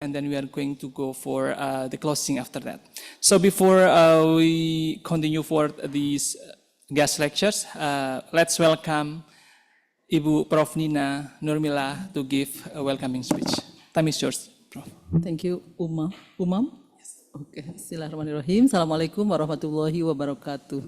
And then we are going to go for the closing after that. So before we continue for these guest lectures, let's welcome Ibu Prof. Nina Nurmila to give a welcoming speech. Time is yours, Prof. Thank you, Umam. Yes. Okay. Bismillahirrahmanirrahim. Assalamualaikum warahmatullahi wabarakatuh.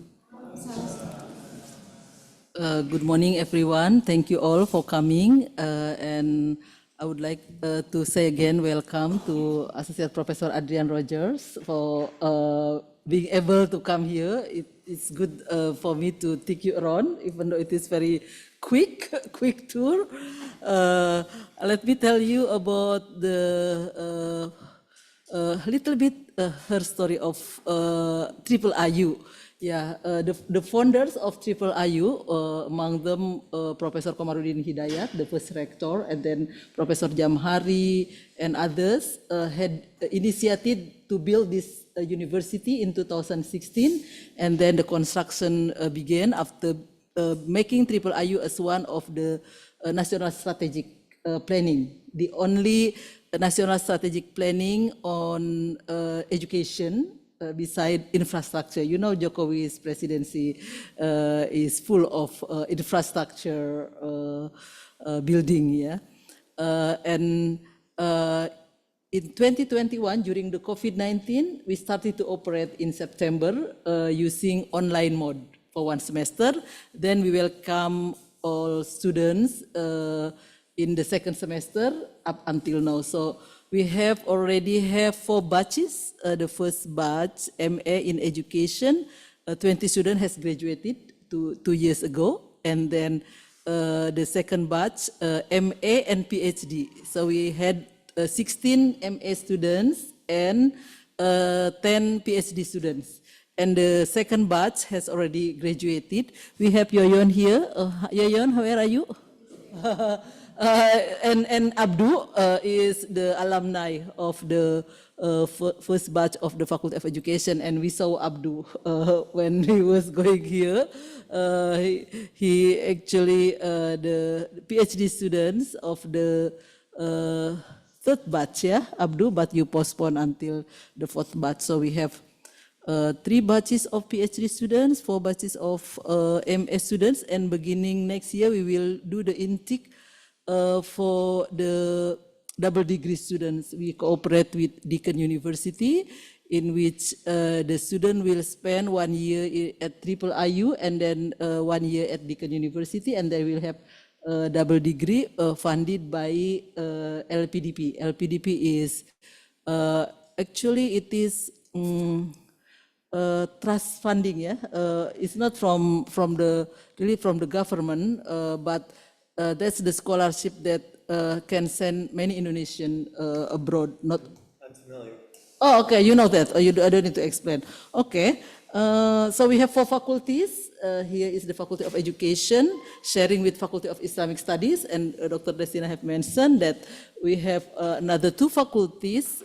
Good morning, everyone. Thank you all for coming. And I would like to say again, welcome to Associate Professor Adrian Rodgers for being able to come here. It's good for me to take you around, even though it is very quick tour. Let me tell you about the little bit her story of Triple IU. Yeah, the founders of Triple IU, among them Professor Komarudin Hidayat, the first rector, and then Professor Jamhari and others had initiated to build this university in 2016, and then the construction began after making Triple IU as one of the national strategic planning, the only national strategic planning on education. Beside infrastructure, you know, Jokowi's presidency is full of infrastructure building, yeah. And in 2021, during the COVID-19, we started to operate in September using online mode for one semester. Then we welcome all students in the second semester up until now. So we already have 4 batches. The first batch, MA in education, 20 students has graduated 2 years ago. And then the second batch, MA and PhD. So we had 16 MA students and 10 PhD students. And the second batch has already graduated. We have Yoyon here. Yoyon, where are you? And Abdu is the alumni of the first batch of the Faculty of Education, and we saw Abdu when he was going here. He actually the PhD students of the third batch, yeah, Abdu, but you postponed until the fourth batch. So we have 3 batches of PhD students, 4 batches of MA students, and beginning next year we will do the intake for the double degree students. We cooperate with Deakin University, in which the student will spend 1 year at Triple IU and then 1 year at Deakin University, and they will have double degree funded by LPDP. LPDP is actually it is trust funding, yeah. It's not from the government, but that's the scholarship that can send many Indonesian abroad. Not. I'm familiar. Oh, okay. You know that. I don't need to explain. Okay. So we have 4 faculties. Here is the Faculty of Education, sharing with Faculty of Islamic Studies, and Dr. Destina have mentioned that we have another 2 faculties,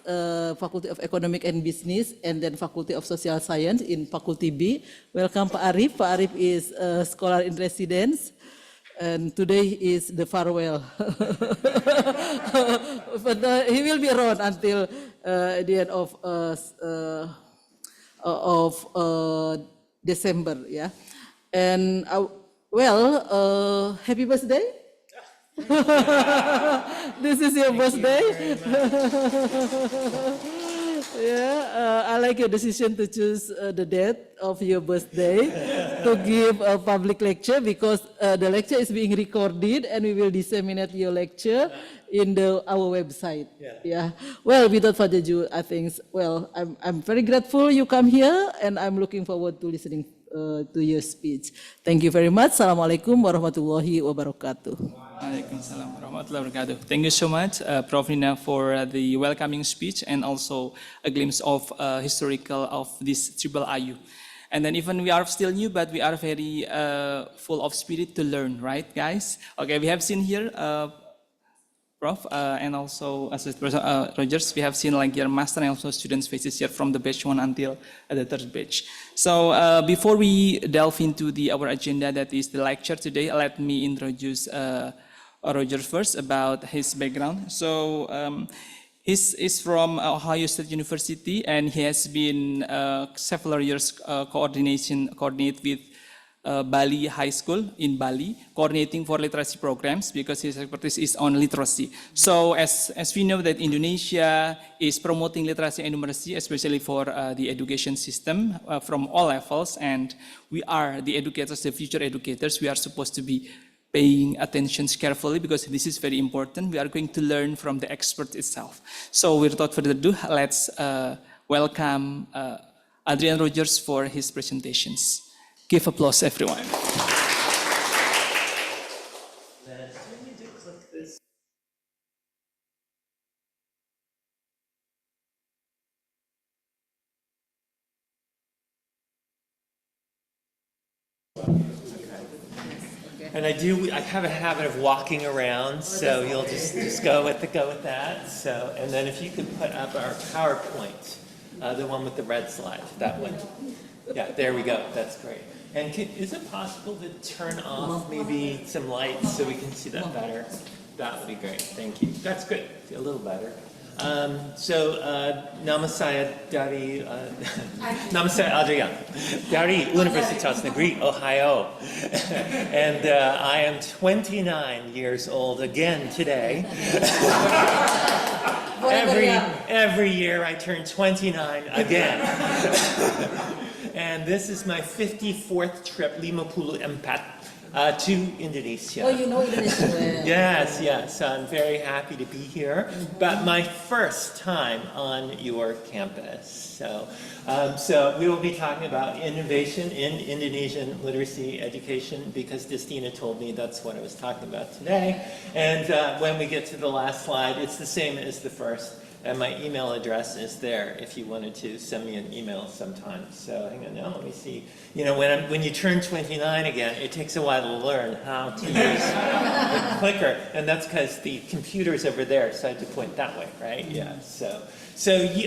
Faculty of Economic and Business, and then Faculty of Social Science in Faculty B. Welcome, Pak Arif. Pak Arif is a scholar in residence, and today is the farewell. But he will be around until the end of December, yeah. And happy birthday. This is your birthday. Yeah, I like your decision to choose the date of your birthday to give a public lecture, because the lecture is being recorded and we will disseminate your lecture in our website. Yeah. Well, without further ado, I think, I'm very grateful you come here, and I'm looking forward to listening to your speech. Thank you very much. Assalamualaikum warahmatullahi wabarakatuh. Waalaikumsalam warahmatullahi wabarakatuh. Thank you so much, Prof. Nina, for the welcoming speech and also a glimpse of historical of this Triple IU. And then even we are still new, but we are very full of spirit to learn, right, guys? Okay, we have seen here Prof, and also Associate Professor Rodgers, we have seen like your master and also students' faces here from the batch 1 until the third batch. So before we delve into our agenda, that is the lecture today, let me introduce Rodgers first about his background. So he's from Ohio State University, and he has been several years coordinate with Bali High School in Bali, coordinating for literacy programs because his expertise is on literacy. So as we know that Indonesia is promoting literacy and numeracy, especially for the education system from all levels, and we are the educators, the future educators, we are supposed to be paying attention carefully because this is very important. We are going to learn from the expert itself. So without further ado, let's welcome Adrian Rodgers for his presentations. Give applause, everyone. And I have a habit of walking around, so you'll just go with that. So, and then if you could put up our PowerPoint, the one with the red slide, that one. Yeah, there we go. That's great. And is it possible to turn off maybe some lights so we can see that better? That would be great. Thank you. That's good. A little better. Nama saya Adrian dari Universitas Negeri Ohio, and I am 29 years old again today. Every year I turn 29 again. And this is my 54th trip, 54, to Indonesia. Oh, you know Indonesia well. Yes, I'm very happy to be here, but my first time on your campus. So we will be talking about innovation in Indonesian literacy education because Destina told me that's what I was talking about today. And when we get to the last slide, it's the same as the first. And my email address is there if you wanted to send me an email sometime. So hang on now, let me see. You know, when you turn 29 again, it takes a while to learn how to use the clicker. And that's because the computer's over there, so I had to point that way, right? Yeah, so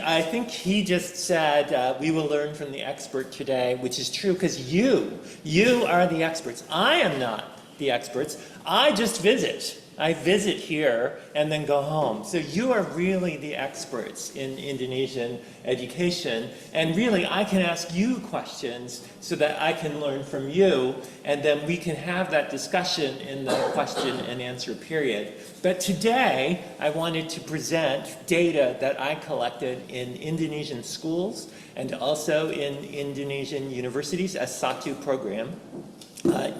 I think he just said we will learn from the expert today, which is true because you are the experts. I am not the experts. I just visit. I visit here and then go home. So you are really the experts in Indonesian education. And really, I can ask you questions so that I can learn from you. And then we can have that discussion in the question and answer period. But today, I wanted to present data that I collected in Indonesian schools and also in Indonesian universities as SATU program.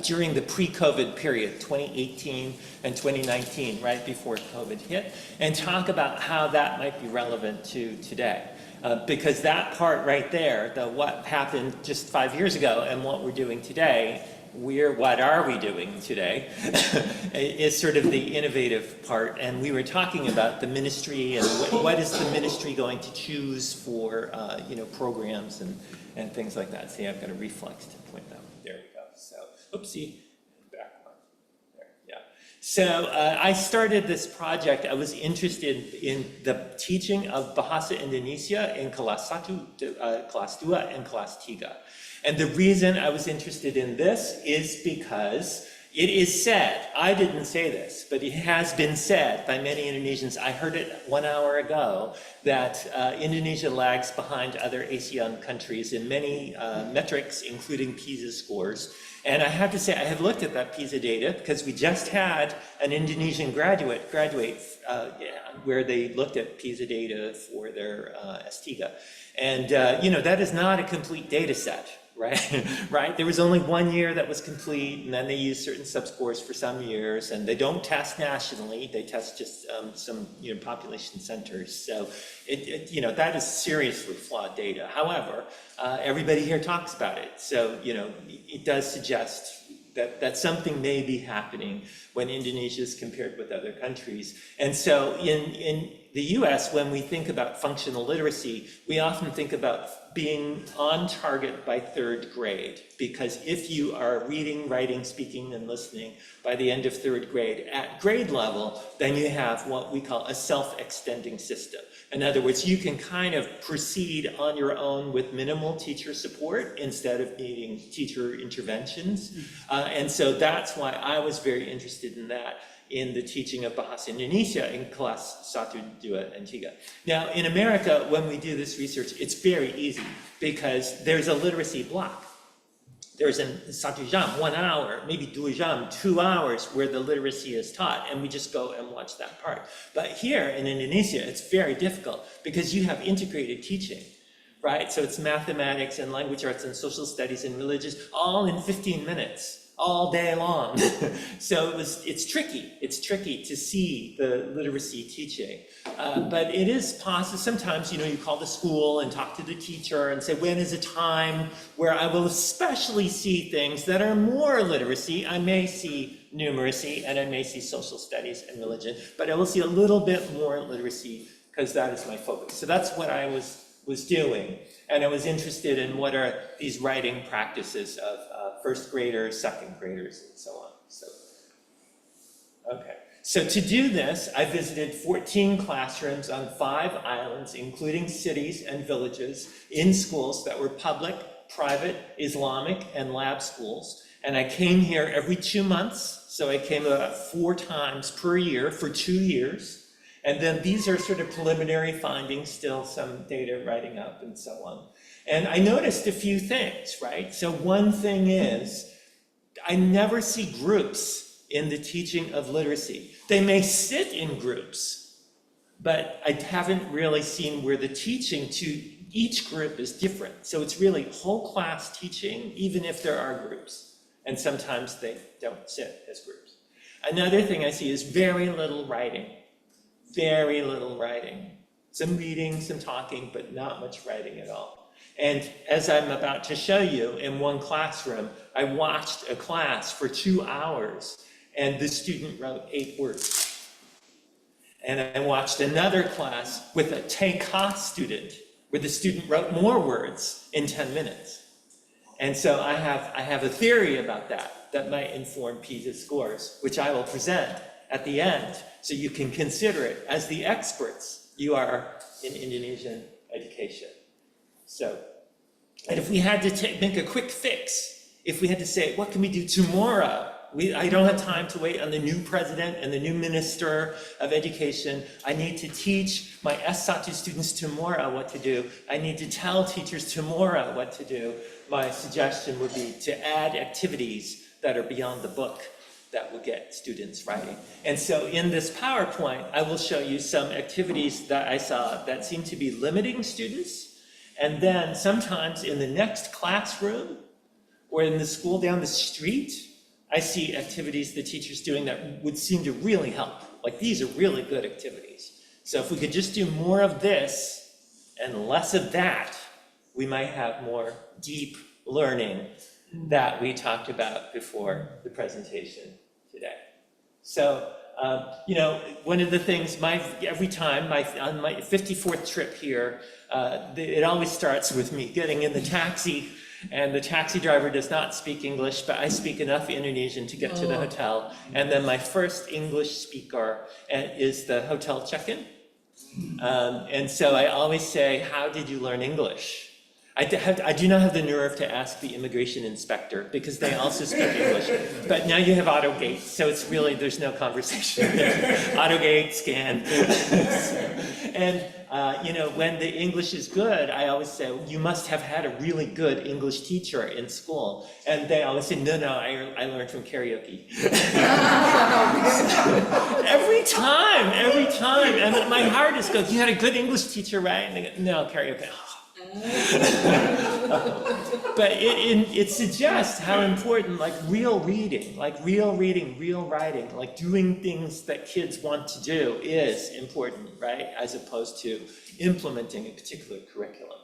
During the pre-COVID period, 2018 and 2019, right before COVID hit, and talk about how that might be relevant to today. Because that part right there, what happened just 5 years ago and what we're doing today, what are we doing today, is sort of the innovative part. And we were talking about the ministry and what is the ministry going to choose for programs and things like that. See, I've got a reflex to point that. There we go. So, oopsie, back one. There, yeah. So I started this project. I was interested in the teaching of Bahasa Indonesia in kelas 1, kelas 2, and kelas 3. And the reason I was interested in this is because it is said, I didn't say this, but it has been said by many Indonesians, I heard it 1 hour ago, that Indonesia lags behind other ASEAN countries in many metrics, including PISA scores. And I have to say, I have looked at that PISA data because we just had an Indonesian graduate where they looked at PISA data for their STIGA. And, that is not a complete data set. Right? There was only 1 year that was complete, and then they use certain subscores for some years, and they don't test nationally. They test just some population centers. So that is seriously flawed data. However, everybody here talks about it. So it does suggest that something may be happening when Indonesia is compared with other countries. And so in the US, when we think about functional literacy, we often think about being on target by 3rd grade, because if you are reading, writing, speaking, and listening by the end of 3rd grade at grade level, then you have what we call a self-extending system. In other words, you can kind of proceed on your own with minimal teacher support instead of needing teacher interventions. And so that's why I was very interested in that. in the teaching of Bahasa Indonesia in kelas 1, 2, and 3. Now, in America, when we do this research, it's very easy because there's a literacy block. There's a 1 jam, 1 hour, maybe 2 jam, 2 hours where the literacy is taught, and we just go and watch that part. But here in Indonesia, it's very difficult because you have integrated teaching, right? So it's mathematics and language arts and social studies and religious, all in 15 minutes. All day long. So it's tricky. It's tricky to see the literacy teaching. But it is possible. Sometimes, you call the school and talk to the teacher and say, when is a time where I will especially see things that are more literacy? I may see numeracy and I may see social studies and religion, but I will see a little bit more literacy because that is my focus. So that's what I was doing. And I was interested in what are these writing practices of first graders, second graders, and so on. So to do this, I visited 14 classrooms on 5 islands, including cities and villages, in schools that were public, private, Islamic, and lab schools. And I came here every 2 months. So I came about 4 times per year for 2 years. And then these are sort of preliminary findings, still some data writing up and so on. And I noticed a few things, right? So one thing is, I never see groups in the teaching of literacy. They may sit in groups, but I haven't really seen where the teaching to each group is different. So it's really whole class teaching, even if there are groups. And sometimes they don't sit as groups. Another thing I see is very little writing. Very little writing. Some reading, some talking, but not much writing at all. And as I'm about to show you, in one classroom, I watched a class for 2 hours, and the student wrote 8 words. And I watched another class with a TK student, where the student wrote more words in 10 minutes. And so I have a theory about that might inform PISA scores, which I will present at the end, so you can consider it as the experts you are in Indonesian education. So, and if we had to make a quick fix, if we had to say, what can we do tomorrow? I don't have time to wait on the new president and the new minister of education. I need to teach my S1 students tomorrow what to do. I need to tell teachers tomorrow what to do. My suggestion would be to add activities that are beyond the book that will get students writing. And so in this PowerPoint, I will show you some activities that I saw that seem to be limiting students. And then sometimes in the next classroom or in the school down the street, I see activities the teacher's doing that would seem to really help. Like, these are really good activities. So if we could just do more of this and less of that, we might have more deep learning that we talked about before the presentation today. So, one of the things, every time on my 54th trip here, it always starts with me getting in the taxi, and the taxi driver does not speak English, but I speak enough Indonesian to get to the hotel. And then my first English speaker is the hotel check-in. And so I always say, how did you learn English? I do not have the nerve to ask the immigration inspector because they also speak English. But now you have AutoGate, so it's really, there's no conversation. AutoGate, scan. And, when the English is good, I always say, you must have had a really good English teacher in school. And they always say, no, I learned from karaoke. Every time. And my heart just goes, you had a good English teacher, right? And they go, no, karaoke. But it suggests how important, like, real reading, real writing, like doing things that kids want to do is important, right? As opposed to implementing a particular curriculum.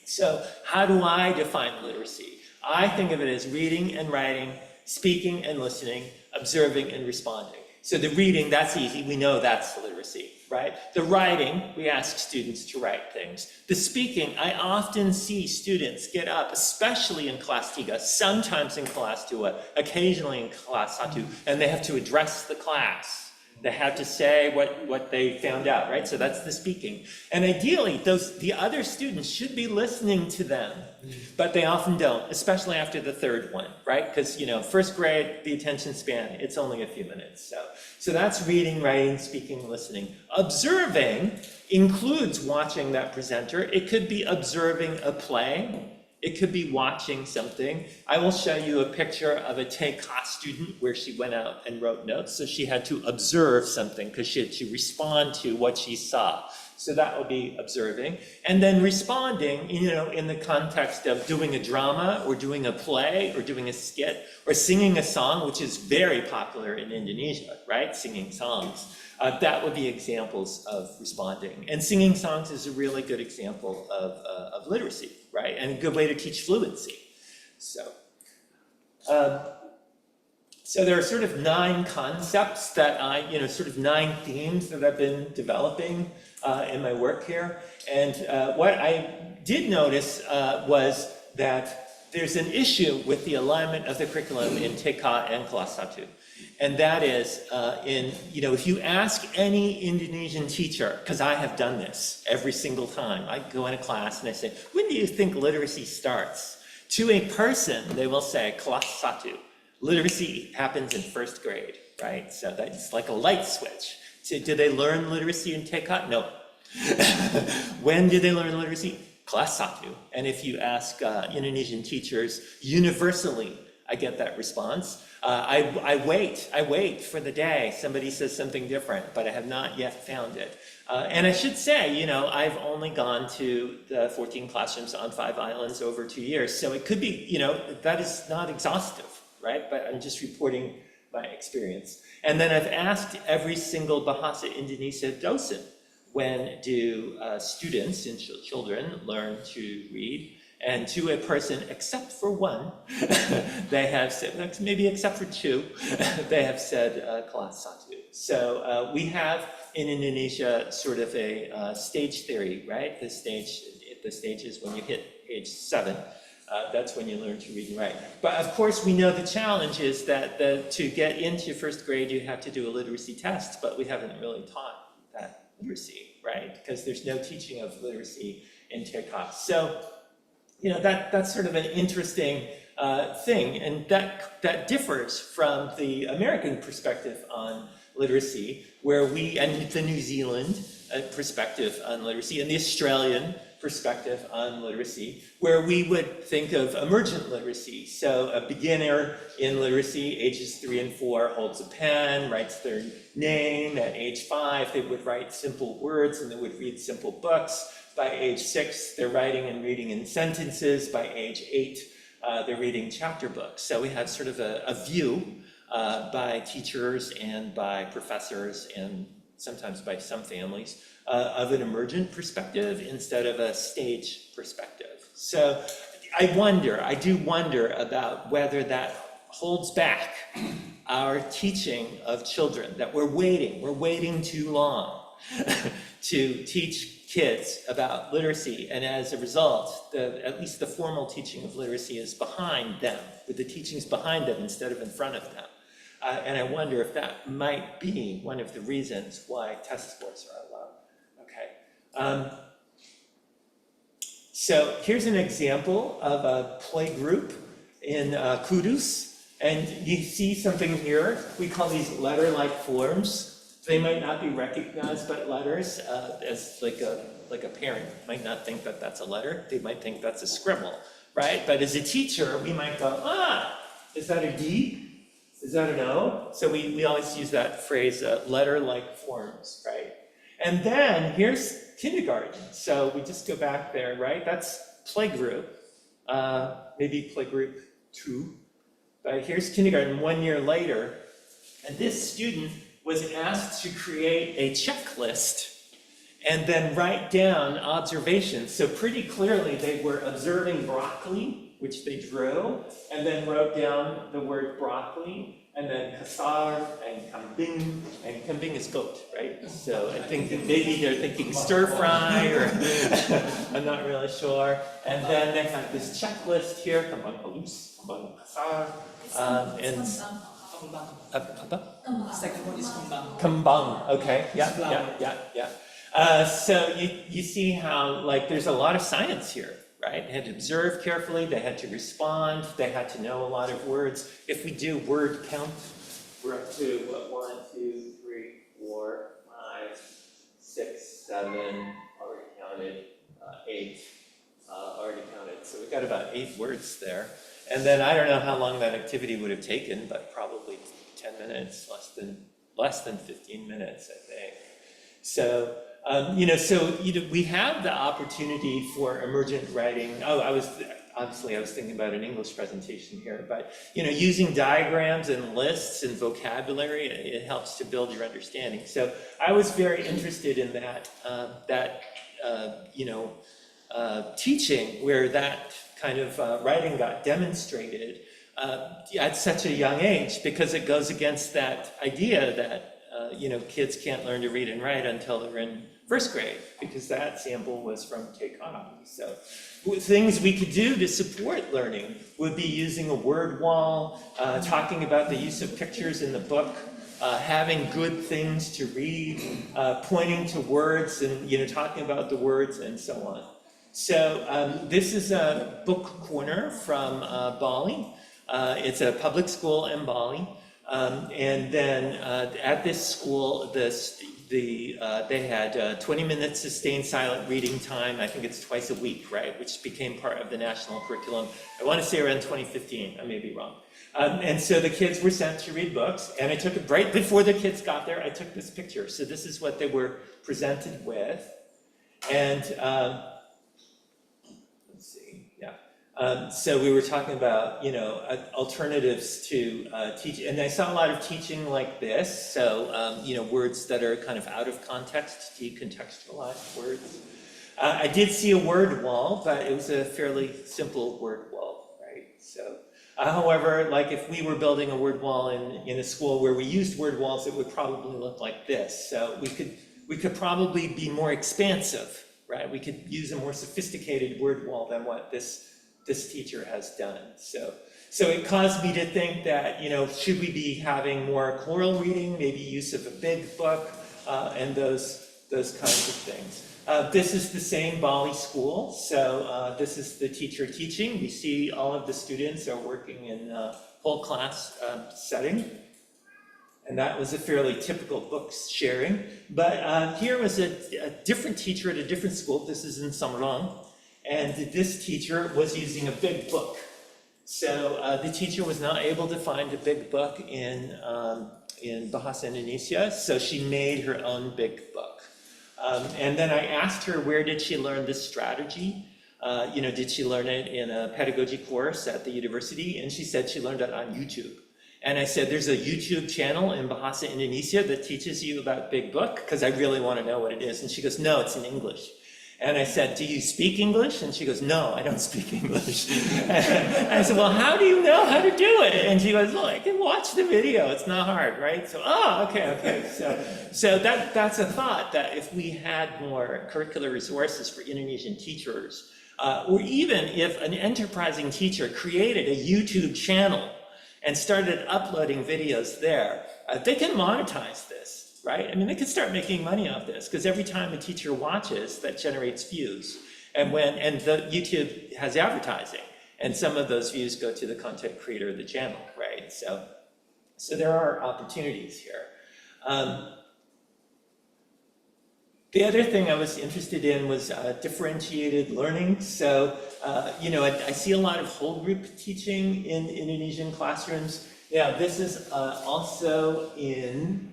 So how do I define literacy? I think of it as reading and writing, speaking and listening, observing and responding. So the reading, that's easy. We know that's literacy, right? The writing, we ask students to write things. The speaking, I often see students get up, especially in class 3, sometimes in class 2, occasionally in class 1, and they have to address the class. They have to say what they found out, right? So that's the speaking. And ideally, the other students should be listening to them, but they often don't, especially after the third one, right? Because, first grade, the attention span, it's only a few minutes. So that's reading, writing, speaking, listening. Observing includes watching that presenter. It could be observing a play. It could be watching something. I will show you a picture of a TK student where she went out and wrote notes. So she had to observe something because she had to respond to what she saw. So that would be observing. And then responding, in the context of doing a drama or doing a play or doing a skit or singing a song, which is very popular in Indonesia, right? Singing songs. That would be examples of responding. And singing songs is a really good example of literacy, right? And a good way to teach fluency. So there are sort of 9 concepts that sort of 9 themes that I've been developing in my work here. And what I did notice was that there's an issue with the alignment of the curriculum in TK and Kelas 1. And that is, if you ask any Indonesian teacher, because I have done this every single time, I go in a class and I say, when do you think literacy starts? To a person, they will say, Kelas 1. Literacy happens in first grade, right? So that's like a light switch. So do they learn literacy in TK? No. When do they learn literacy? Kelas 1. And if you ask Indonesian teachers, universally, I get that response. I wait for the day somebody says something different, but I have not yet found it. And I should say, I've only gone to the 14 classrooms on 5 islands over 2 years. So it could be, that is not exhaustive, right? But I'm just reporting my experience. And then I've asked every single Bahasa Indonesia docent, when do students and children learn to read? And to a person, except for one, they have said, maybe except for 2, they have said Kelas 1. So we have in Indonesia sort of a stage theory, right? The stage is when you hit age 7. That's when you learn to read and write. But of course, we know the challenge is that to get into first grade, you have to do a literacy test, but we haven't really taught that literacy, right? Because there's no teaching of literacy in TK. So, that's sort of an interesting thing, and that differs from the American perspective on literacy, and the New Zealand perspective on literacy, and the Australian perspective on literacy, where we would think of emergent literacy. So a beginner in literacy, ages 3 and 4, holds a pen, writes their name. At age 5, they would write simple words and they would read simple books. By age 6, they're writing and reading in sentences. By age 8, they're reading chapter books. So we have sort of a view by teachers and by professors and sometimes by some families of an emergent perspective instead of a stage perspective. So I do wonder about whether that holds back our teaching of children, that we're waiting too long to teach kids about literacy, and as a result, at least the formal teaching of literacy is behind them, with the teachings behind them instead of in front of them. And I wonder if that might be one of the reasons why test scores are low. Okay. So here's an example of a play group in Kudus, and you see something here. We call these letter-like forms. They might not be recognized by letters, as like a parent might not think that that's a letter. They might think that's a scribble, right? But as a teacher, we might go, is that a D? Is that an O? So we always use that phrase, letter-like forms, right? And then here's kindergarten. So we just go back there, right? That's playgroup, maybe playgroup 2. But here's kindergarten 1 year later, and this student was asked to create a checklist and then write down observations. So pretty clearly they were observing broccoli, which they drew, and then wrote down the word broccoli, and then kasar and kambing is goat, right? So I think maybe they're thinking stir fry, or I'm not really sure. And then they have this checklist here, kambang halus, kambang kasar, and Second one is kembang. Kembang, okay, yeah, Flower. yeah. So you see how, like, there's a lot of science here, right? They had to observe carefully, they had to respond, they had to know a lot of words. If we do word count, we're up to, 1, 2, 3, 4, 5, 6, 7, already counted, 8, already counted. So we've got about 8 words there. And then I don't know how long that activity would have taken, but probably 10 minutes, less than 15 minutes, I think. So, we have the opportunity for emergent writing. I was thinking about an English presentation here, but, using diagrams and lists and vocabulary, it helps to build your understanding. So I was very interested in that teaching where that kind of writing got demonstrated at such a young age, because it goes against that idea that kids can't learn to read and write until they're in first grade, because that sample was from Takeoff. So things we could do to support learning would be using a word wall, talking about the use of pictures in the book, having good things to read, pointing to words and talking about the words and so on. So this is a book corner from Bali. It's a public school in Bali. And then at this school, they had 20 minutes sustained silent reading time. I think it's twice a week, right? Which became part of the national curriculum. I want to say around 2015. I may be wrong. And so the kids were sent to read books. And I took it right before the kids got there. I took this picture. So this is what they were presented with. And so we were talking about, alternatives to teaching, and I saw a lot of teaching like this. So, words that are kind of out of context, decontextualized words. I did see a word wall, but it was a fairly simple word wall, right? So, however, like if we were building a word wall in a school where we used word walls, it would probably look like this. So we could probably be more expansive, right? We could use a more sophisticated word wall than what this teacher has done. So it caused me to think that, should we be having more choral reading, maybe use of a big book, and those kinds of things. This is the same Bali school. So this is the teacher teaching. We see all of the students are working in a whole class setting. And that was a fairly typical book sharing. But here was a different teacher at a different school. This is in Samarang. And this teacher was using a big book. So the teacher was not able to find a big book in Bahasa Indonesia, so she made her own big book. And then I asked her, where did she learn this strategy? Did she learn it in a pedagogy course at the university? And she said she learned it on YouTube. And I said, there's a YouTube channel in Bahasa Indonesia that teaches you about big book, because I really want to know what it is. And she goes, no, it's in English. And I said, do you speak English? And she goes, no, I don't speak English. And I said, well, how do you know how to do it? And she goes, well, I can watch the video. It's not hard, right? So, okay. So that's a thought, that if we had more curricular resources for Indonesian teachers, or even if an enterprising teacher created a YouTube channel and started uploading videos there, they can monetize this. Right? I mean, they could start making money off this, because every time a teacher watches, that generates views. And the YouTube has advertising, and some of those views go to the content creator of the channel, right? So there are opportunities here. The other thing I was interested in was differentiated learning. So, I see a lot of whole group teaching in Indonesian classrooms. Now, this is also in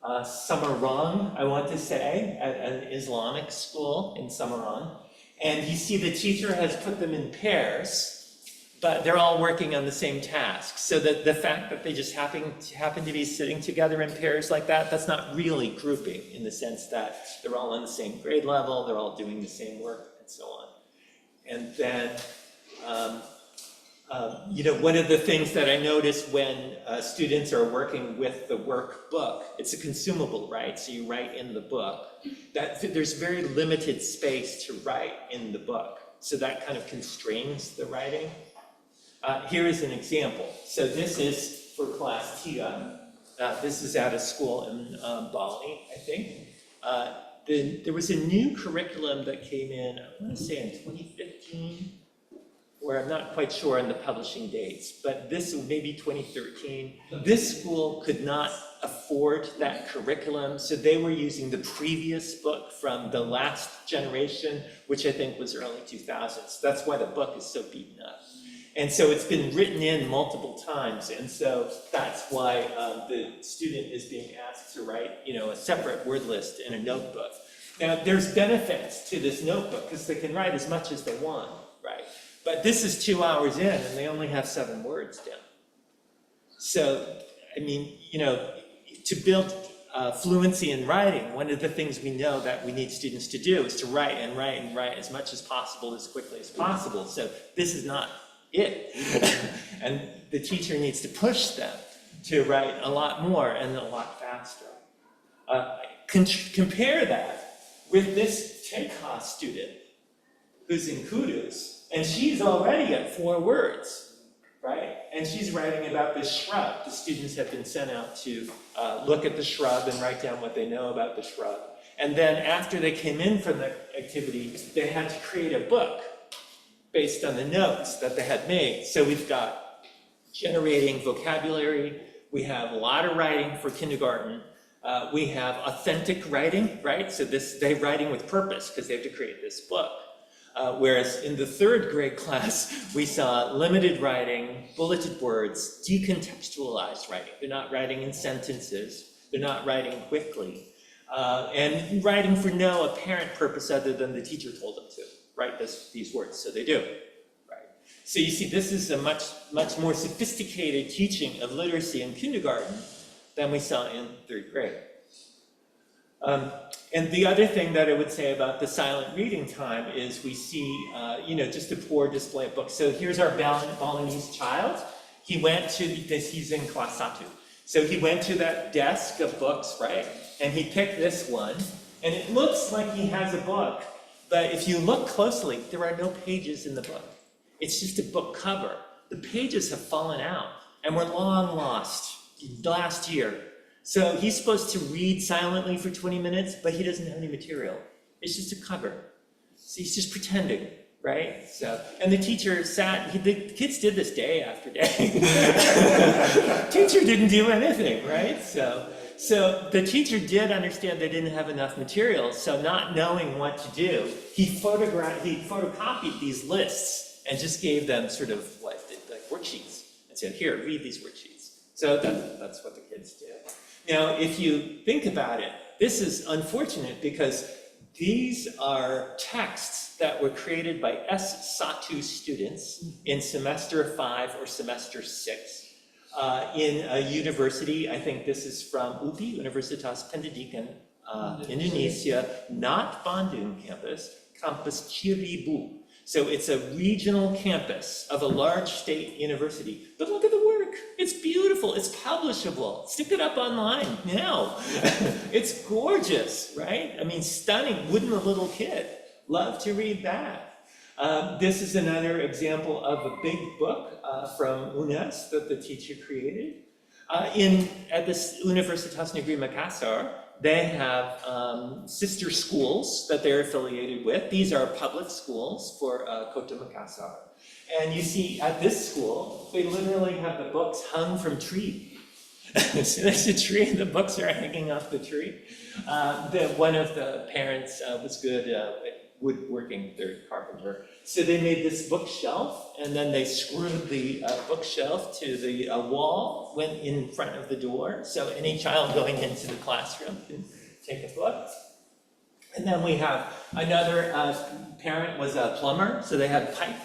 Samarang, I want to say, at an Islamic school in Samarang. And you see the teacher has put them in pairs, but they're all working on the same task. So that the fact that they just happen to be sitting together in pairs like that, that's not really grouping, in the sense that they're all on the same grade level, they're all doing the same work, and so on. And then, one of the things that I notice when students are working with the workbook, it's a consumable, right? So you write in the book. That there's very limited space to write in the book. So that kind of constrains the writing. Here is an example. So this is for class TIA. This is at a school in Bali, I think. There was a new curriculum that came in, I want to say in 2015, where I'm not quite sure on the publishing dates, but this maybe 2013. This school could not afford that curriculum, so they were using the previous book from the last generation, which I think was early 2000s. That's why the book is so beaten up. And so it's been written in multiple times, and so that's why the student is being asked to write, a separate word list in a notebook. Now, there's benefits to this notebook because they can write as much as they want, right? But this is 2 hours in, and they only have 7 words down. So, I mean, to build fluency in writing, one of the things we know that we need students to do is to write and write and write as much as possible, as quickly as possible. So this is not it. And the teacher needs to push them to write a lot more and a lot faster. Compare that with this Tekha student who's in Kudus, and she's already at 4 words, right? And she's writing about this shrub. The students have been sent out to look at the shrub and write down what they know about the shrub. And then after they came in from the activity, they had to create a book based on the notes that they had made. So we've got generating vocabulary, we have a lot of writing for kindergarten, we have authentic writing, right? So they're writing with purpose because they have to create this book. Whereas in the 3rd grade class, we saw limited writing, bulleted words, decontextualized writing. They're not writing in sentences, they're not writing quickly, and writing for no apparent purpose other than the teacher told them to write these words, so they do, right? So you see, this is a much more sophisticated teaching of literacy in kindergarten than we saw in 3rd grade. And the other thing that I would say about the silent reading time is we see, just a poor display of books. So here's our Balinese child. He went to this, he's in class 1. So he went to that desk of books, right? And he picked this one, and it looks like he has a book, but if you look closely, there are no pages in the book. It's just a book cover. The pages have fallen out, and were long lost last year. So he's supposed to read silently for 20 minutes, but he doesn't have any material. It's just a cover. So he's just pretending, right? So, and the teacher the kids did this day after day. Teacher didn't do anything, right? So the teacher did understand they didn't have enough material, so not knowing what to do, he photocopied these lists and just gave them sort of like worksheets and said, here, read these worksheets. So that's what the kids did. Now, if you think about it, this is unfortunate because these are texts that were created by S.Satu students in semester 5 or semester 6 in a university. I think this is from UPI, Universitas Pendidikan, Indonesia, not Bandung campus, campus Ciribu. So it's a regional campus of a large state university. But look at the work. It's beautiful. It's publishable. Stick it up online now. It's gorgeous, right? I mean, stunning. Wouldn't a little kid love to read that? This is another example of a big book from UNES that the teacher created. At the Universitas Negeri Makassar, they have sister schools that they're affiliated with. These are public schools for Kota Makassar. And you see at this school, they literally have the books hung from tree. So there's a tree and the books are hanging off the tree. One of the parents was good at woodworking, they're a carpenter. So they made this bookshelf, and then they screwed the bookshelf to the wall, went in front of the door, so any child going into the classroom can take a book. And then we have another parent was a plumber, so they had a pipe,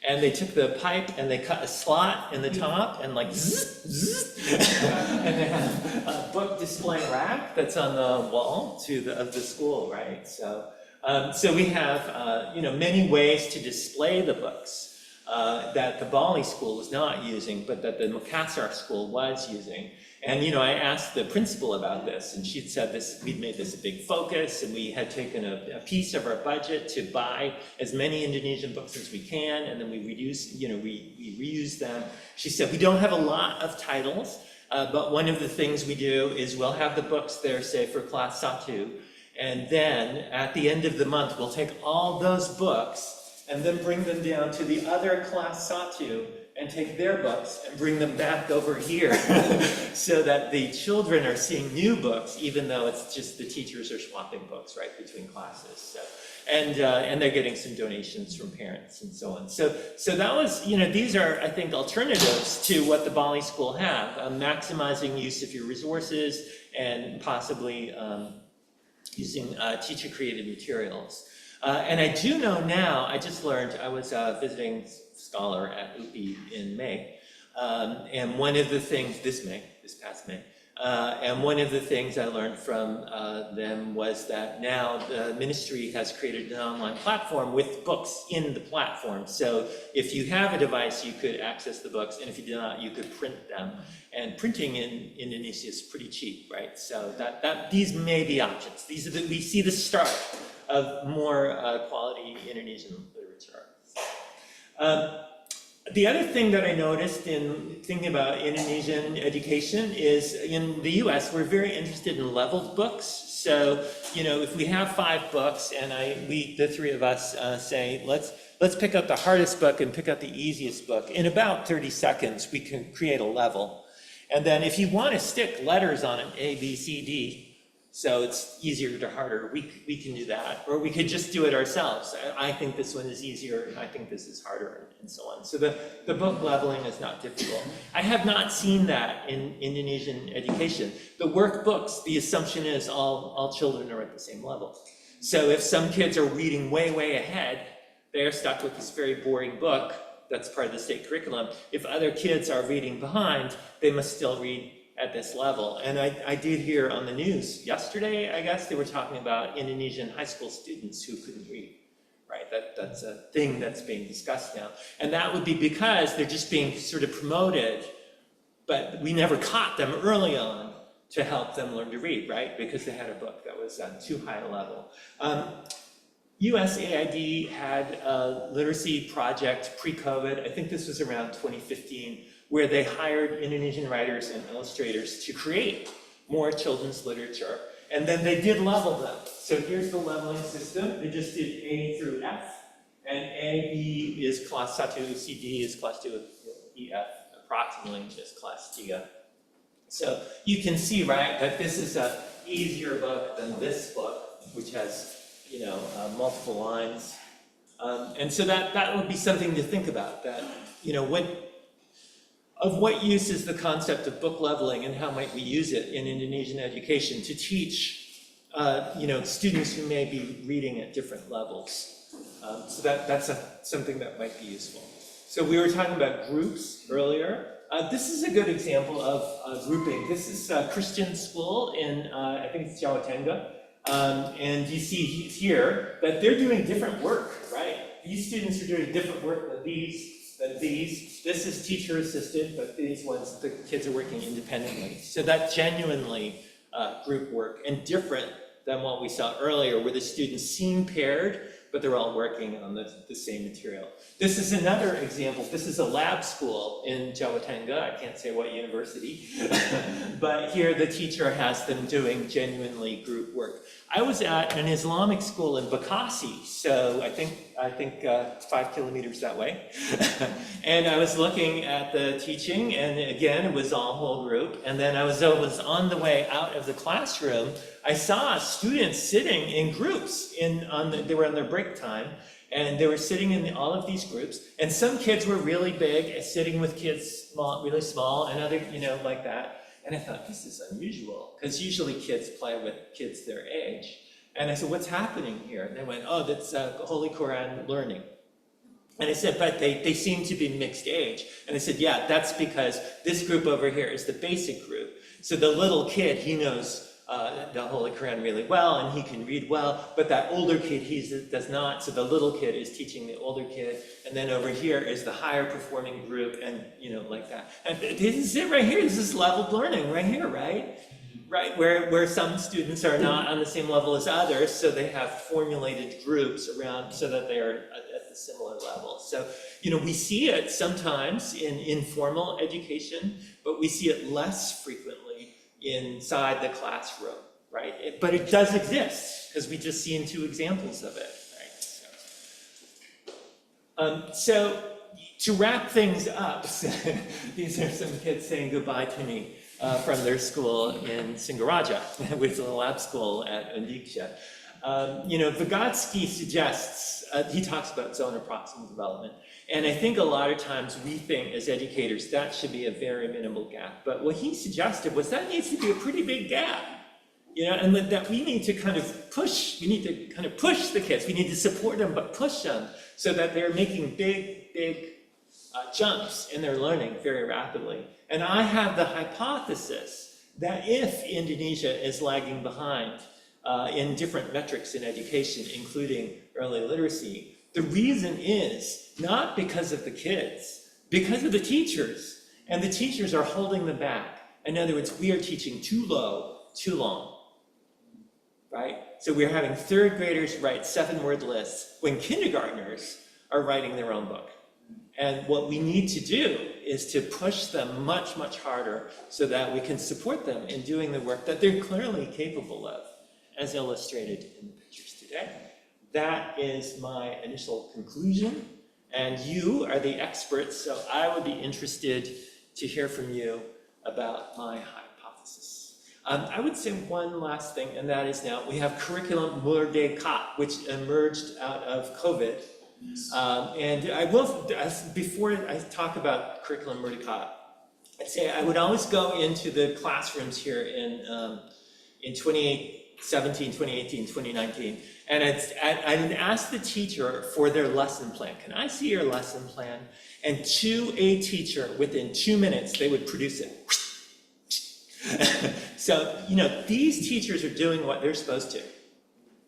and they took the pipe and they cut a slot in the top and like zzz, zzz. And they have a book display rack that's on the wall of the school, right? So we have many ways to display the books that the Bali school was not using, but that the Makassar school was using. And, I asked the principal about this, and she'd said we'd made this a big focus, and we had taken a piece of our budget to buy as many Indonesian books as we can, and then we reuse them. She said, we don't have a lot of titles, but one of the things we do is we'll have the books there, say, for class Satu, and then at the end of the month, we'll take all those books and then bring them down to the other class Satu and take their books and bring them back over here so that the children are seeing new books, even though it's just the teachers are swapping books, right, between classes. So, and they're getting some donations from parents and so on. So that was, these are, I think, alternatives to what the Bali School have, maximizing use of your resources and possibly using teacher-created materials. And I do know now, I just learned, I was visiting scholar at UPI in May, and one of the things, this past May, and one of the things I learned from them was that now the ministry has created an online platform with books in the platform. So if you have a device, you could access the books, and if you do not, you could print them. And printing in Indonesia is pretty cheap, right? So these may be options. We see the start of more quality Indonesian literature. The other thing that I noticed in thinking about Indonesian education is in the US, we're very interested in leveled books. So, if we have 5 books and the 3 of us say, let's pick out the hardest book and pick out the easiest book. In about 30 seconds, we can create a level. And then if you want to stick letters on it, A, B, C, D, so it's easier to harder, we can do that. Or we could just do it ourselves. I think this one is easier, and I think this is harder, and so on. So the book leveling is not difficult. I have not seen that in Indonesian education. The workbooks, the assumption is all children are at the same level. So if some kids are reading way, way ahead, they're stuck with this very boring book that's part of the state curriculum. If other kids are reading behind, they must still read at this level. And I did hear on the news yesterday, I guess, they were talking about Indonesian high school students who couldn't read, right? That's a thing that's being discussed now. And that would be because they're just being sort of promoted, but we never caught them early on to help them learn to read, right? Because they had a book that was too high a level. USAID had a literacy project pre-COVID, I think this was around 2015, where they hired Indonesian writers and illustrators to create more children's literature. And then they did level them. So here's the leveling system. They just did A through F. And A, B is class 1, C, D is class 2, E, F, approximately just class 3. So you can see, right, that this is an easier book than this book, which has, multiple lines. And so that would be something to think about, that, what use is the concept of book leveling, and how might we use it in Indonesian education to teach, students who may be reading at different levels. So that's something that might be useful. So we were talking about groups earlier. This is a good example of grouping. This is a Christian school in, I think it's Jawa Tengah. And you see here that they're doing different work, right? These students are doing different work than these. This is teacher assisted, but these ones, the kids are working independently. So that's genuinely group work, and different than what we saw earlier, where the students seem paired, but they're all working on the same material. This is another example. This is a lab school in Jawa Tengah. I can't say what university, but here the teacher has them doing genuinely group work. I was at an Islamic school in Bekasi, so I think 5 kilometers that way. And I was looking at the teaching, and again, it was all whole group. And then I was on the way out of the classroom. I saw students sitting in groups they were on their break time, and they were sitting in all of these groups. And some kids were really big, sitting with kids really small, and other, like that. And I thought, this is unusual, because usually kids play with kids their age. And I said, what's happening here? And they went, oh, that's Holy Quran learning. And I said, but they seem to be mixed age. And I said, yeah, that's because this group over here is the basic group. So the little kid, he knows the Holy Quran really well, and he can read well, but that older kid, he does not. So the little kid is teaching the older kid, and then over here is the higher performing group, and like that. And this is it right here. This is leveled learning right here, right? Right, where some students are not on the same level as others, so they have formulated groups around so that they are at the similar level. So, we see it sometimes in informal education, but we see it less frequently inside the classroom, right? But it does exist, because we just seen 2 examples of it, right? So to wrap things up, these are some kids saying goodbye to me. From their school in Singaraja, which is a lab school at Indonesian. Vygotsky suggests, he talks about zone of proximal development, and I think a lot of times we think as educators that should be a very minimal gap, but what he suggested was that needs to be a pretty big gap, and that we need to kind of push the kids, we need to support them, but push them so that they're making big jumps in their learning very rapidly. And I have the hypothesis that if Indonesia is lagging behind in different metrics in education, including early literacy, the reason is not because of the kids, because of the teachers. And the teachers are holding them back. In other words, we are teaching too low, too long, right? So we're having 3rd graders write 7-word lists when kindergartners are writing their own book. And what we need to do is to push them much, much harder so that we can support them in doing the work that they're clearly capable of, as illustrated in the pictures today. That is my initial conclusion, and you are the experts, so I would be interested to hear from you about my hypothesis. I would say one last thing, and that is now we have curriculum merdeka, which emerged out of COVID. And I will, before I talk about curriculum merdeka, I'd say I would always go into the classrooms here in 2017, 2018, 2019, and I'd ask the teacher for their lesson plan. Can I see your lesson plan? And to a teacher, within 2 minutes, they would produce it. So, these teachers are doing what they're supposed to.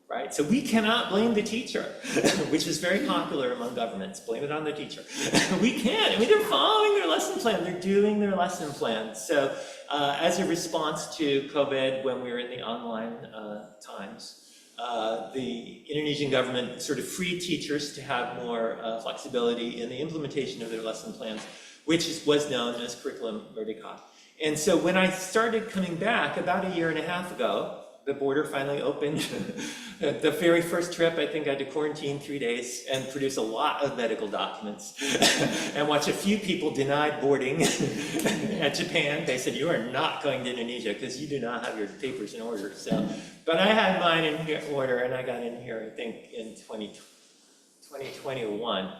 Right? So we cannot blame the teacher, which is very popular among governments. Blame it on the teacher. We can't. They're following their lesson plan. They're doing their lesson plan. So as a response to COVID, when we were in the online times, the Indonesian government sort of freed teachers to have more flexibility in the implementation of their lesson plans, which was known as curriculum merdeka. And so when I started coming back about 1.5 years ago, the border finally opened. The very first trip, I think I had to quarantine 3 days and produce a lot of medical documents and watch a few people denied boarding at Japan. They said, you are not going to Indonesia because you do not have your papers in order. So, but I had mine in order, and I got in here, I think, in 2021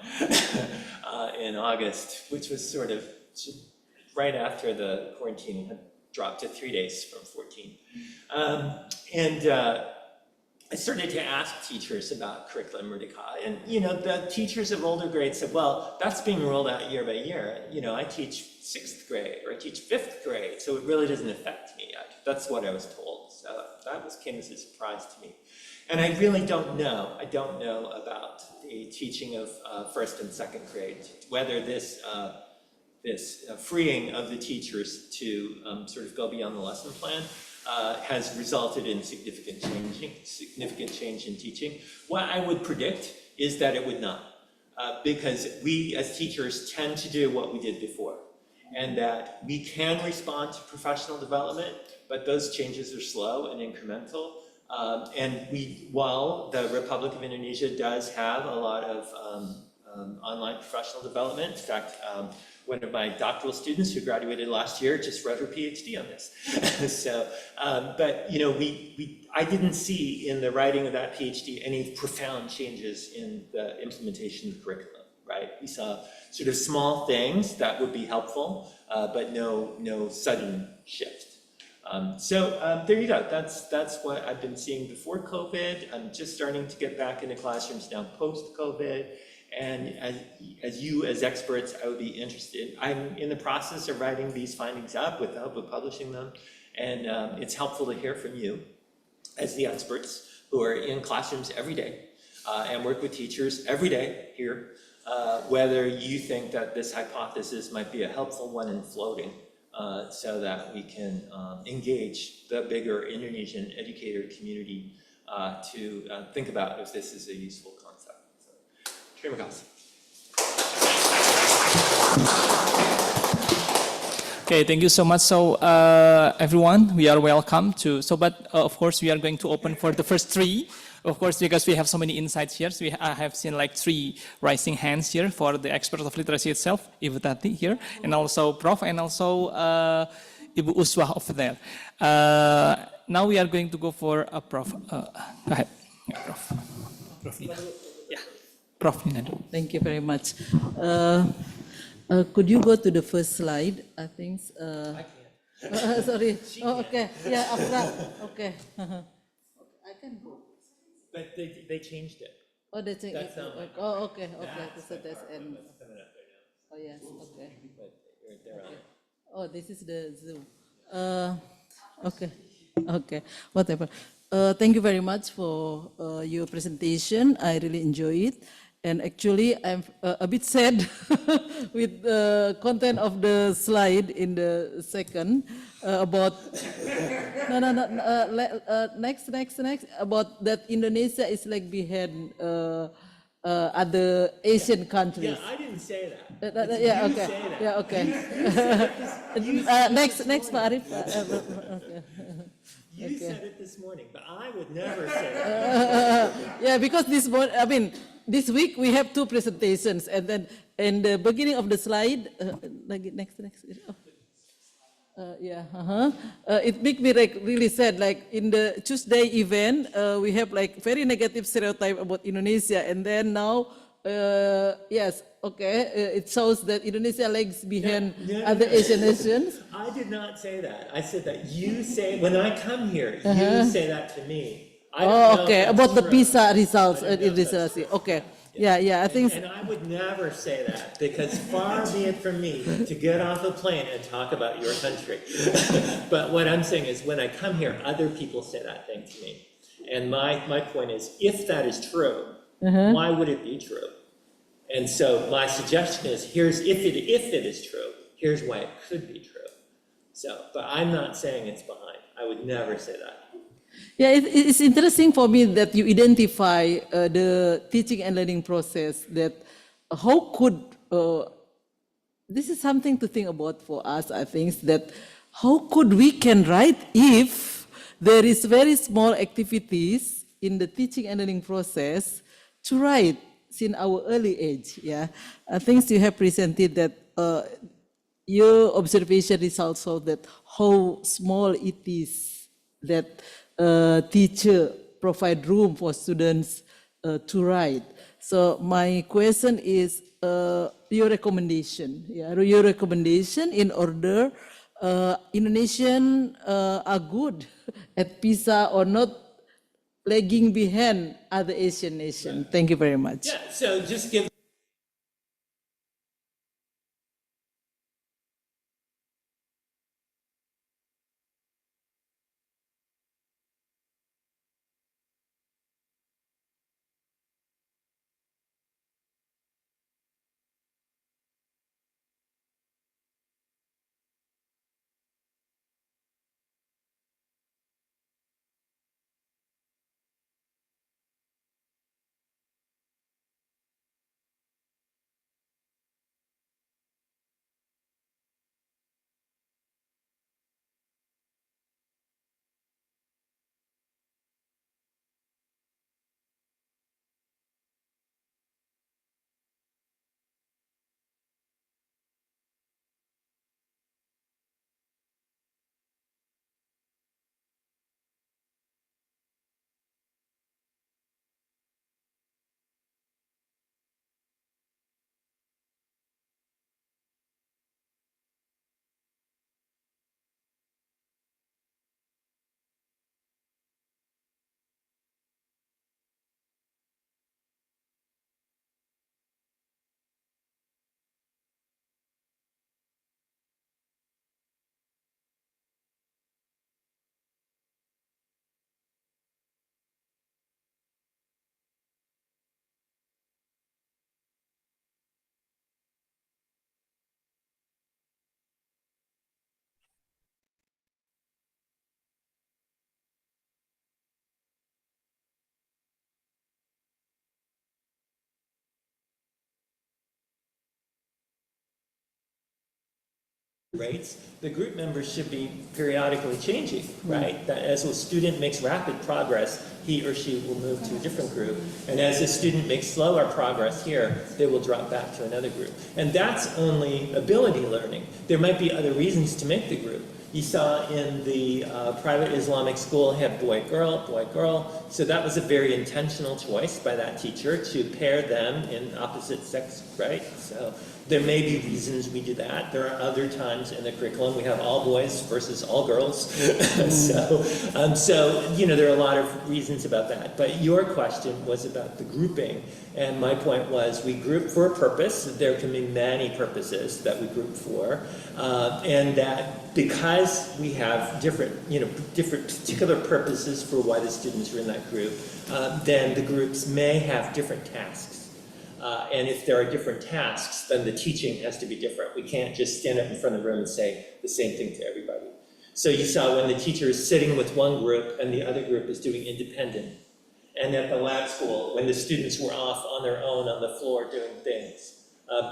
in August, which was sort of right after the quarantine had dropped to 3 days from 14. I started to ask teachers about curriculum merdeka, and the teachers of older grades said, well, that's being rolled out year by year. I teach 6th grade or I teach 5th grade, so it really doesn't affect me yet. That's what I was told. So that came as a surprise to me. And I really don't know. I don't know about the teaching of 1st and 2nd grade, whether this freeing of the teachers to sort of go beyond the lesson plan has resulted in significant change in teaching. What I would predict is that it would not, because we as teachers tend to do what we did before, and that we can respond to professional development, but those changes are slow and incremental. And while the Republic of Indonesia does have a lot of online professional development, in fact, one of my doctoral students who graduated last year just wrote her PhD on this. So, but I didn't see in the writing of that PhD any profound changes in the implementation of the curriculum, right? We saw sort of small things that would be helpful, but no sudden shift. So there you go. That's what I've been seeing before COVID. I'm just starting to get back into classrooms now post-COVID. And as experts, I would be interested. I'm in the process of writing these findings up with the hope of publishing them. And it's helpful to hear from you as the experts who are in classrooms every day and work with teachers every day here, whether you think that this hypothesis might be a helpful one in floating so that we can engage the bigger Indonesian educator community to think about if this is a useful concept. So, terima kasih. Okay, thank you so much. So, everyone, we are welcome to. So, but of course, we are going to open for the first three. Of course, because we have so many insights here. So I have seen like 3 rising hands here for the expert of literacy itself, Ibu Tati here, and also Prof, and also Ibu Uswah over there. Now we are going to go for a Prof. Go ahead, yeah, Prof. Prof Nina. Yeah, Prof Nina. Thank you very much. Could you go to the first slide? I think. I can't. Sorry. Oh, okay. Yeah, Afra. Okay. I can go. But they changed it. Oh, they changed That's it. not my Oh, okay. Okay. That's So my that's part, end. what's coming up right now. Oh, yes. Okay. But they're on it. Oh, this is the Zoom. Okay. Okay. Whatever. Thank you very much for your presentation. I really enjoy it. And actually, I'm a bit sad with the content of the slide in the second about next about that Indonesia is like behind other Asian countries. Yeah, I didn't say that. Yeah, You okay. say that. Yeah, okay. Next, Pak Arif. You said it this morning, but I would never say that. Yeah, because this week we have 2 presentations, and then in the beginning of the slide, next. It makes me like really sad. Like in the Tuesday event, we have like very negative stereotype about Indonesia, and then now, yes, okay, it shows that Indonesia lags behind other Asian nations. I did not say that. I said that you say, when I come here, you say that to me. I don't know Okay, if that's about the true. PISA results I don't know in if this. that's true. Okay, yeah, I think. And I would never say that, because far be it from me to get off a plane and talk about your country. But what I'm saying is, when I come here, other people say that thing to me. And my point is, if that is true, why would it be true? And so my suggestion is, if it is true, here's why it could be true. So, but I'm not saying it's behind. I would never say that. Yeah, it's interesting for me that you identify the teaching and learning process. That how could this is something to think about for us. I think that how could we can write if there is very small activities in the teaching and learning process to write since our early age. Yeah, I think you have presented that. Your observation is also that how small it is that teacher provide room for students to write. So my question is your recommendation. Yeah, your recommendation in order Indonesian are good at PISA or not lagging behind other Asian nations. Thank you very much. Yeah, so just give rates, the group members should be periodically changing, right? That as a student makes rapid progress, he or she will move to a different group. And as a student makes slower progress here, they will drop back to another group. And that's only ability learning. There might be other reasons to make the group. You saw in the private Islamic school had boy, girl. So that was a very intentional choice by that teacher to pair them in opposite sex, right? So there may be reasons we do that. There are other times in the curriculum we have all boys versus all girls. So you know, there are a lot of reasons about that. But your question was about the grouping. And my point was we group for a purpose. There can be many purposes that we group for. And that because we have different particular purposes for why the students are in that group, then the groups may have different tasks. And if there are different tasks, then the teaching has to be different. We can't just stand up in front of the room and say the same thing to everybody. So you saw when the teacher is sitting with one group and the other group is doing independent. And at the lab school, when the students were off on their own on the floor doing things,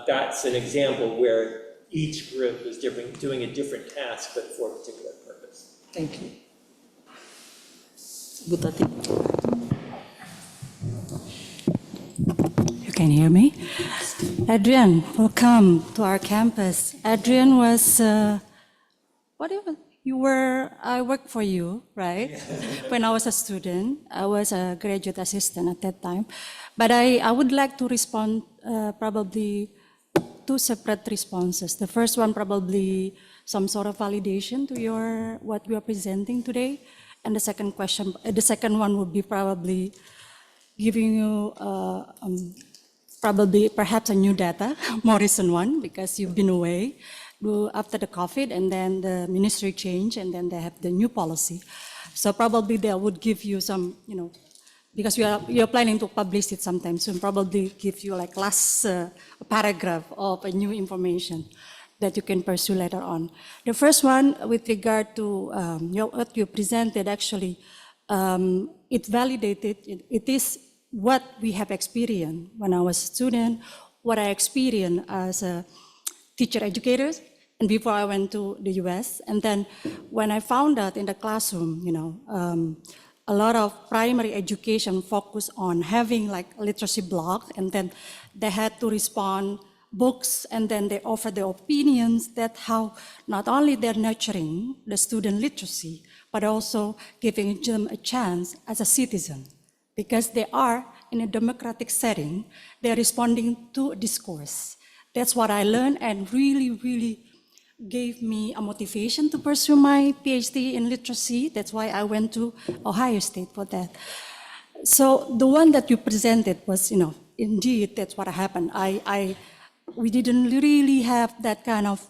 that's an example where each group was doing a different task, but for a particular purpose. Thank you. Bu Tati. You can hear me? Adrian, welcome to our campus. Adrian was, I worked for you, right? When I was a student, I was a graduate assistant at that time. But I would like to respond probably two separate responses. The first one probably some sort of validation to what you are presenting today. And the second one would be probably giving you probably perhaps a new data, more recent one, because you've been away after the COVID, and then the ministry changed, and then they have the new policy. So probably they would give you some, because you're planning to publish it sometime soon, probably give you like last paragraph of a new information that you can pursue later on. The first one, with regard to what you presented, actually, it validated, it is what we have experienced when I was a student, what I experienced as a teacher educator, and before I went to the US. And then when I found out in the classroom, a lot of primary education focused on having like literacy block, and then they had to respond books, and then they offer their opinions that how not only they're nurturing the student literacy, but also giving them a chance as a citizen. Because they are in a democratic setting, they're responding to a discourse. That's what I learned, and really, really gave me a motivation to pursue my PhD in literacy. That's why I went to Ohio State for that. So the one that you presented was, indeed, that's what happened. We didn't really have that kind of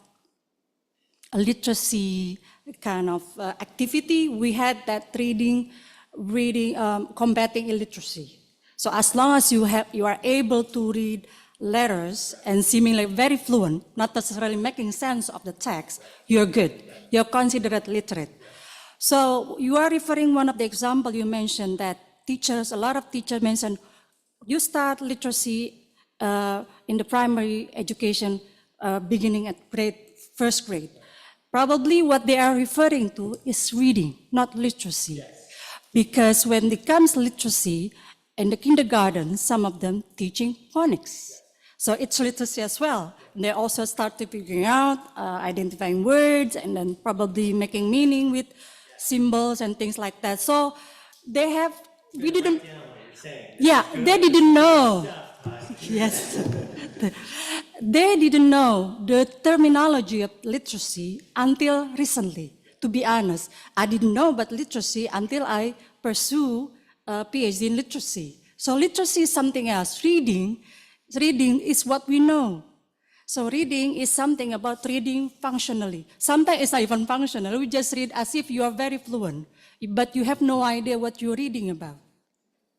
a literacy kind of activity. We had that reading, combating illiteracy. So as long as you are able to read letters and seemingly very fluent, not necessarily making sense of the text, you're good. You're considered literate. So you are referring one of the example you mentioned that a lot of teachers mentioned, you start literacy in the primary education beginning at first grade. Probably what they are referring to is reading, not literacy. Yes. Because when it comes to literacy, in the kindergarten, some of them teaching phonics. So it's literacy as well. And they also start to figuring out, identifying words, and then probably making meaning with symbols and things like that. So they have, we didn't, yeah, they didn't know. Yes. They didn't know the terminology of literacy until recently. To be honest, I didn't know about literacy until I pursue a PhD in literacy. So literacy is something else. Reading is what we know. So reading is something about reading functionally. Sometimes it's not even functional. We just read as if you are very fluent, but you have no idea what you're reading about.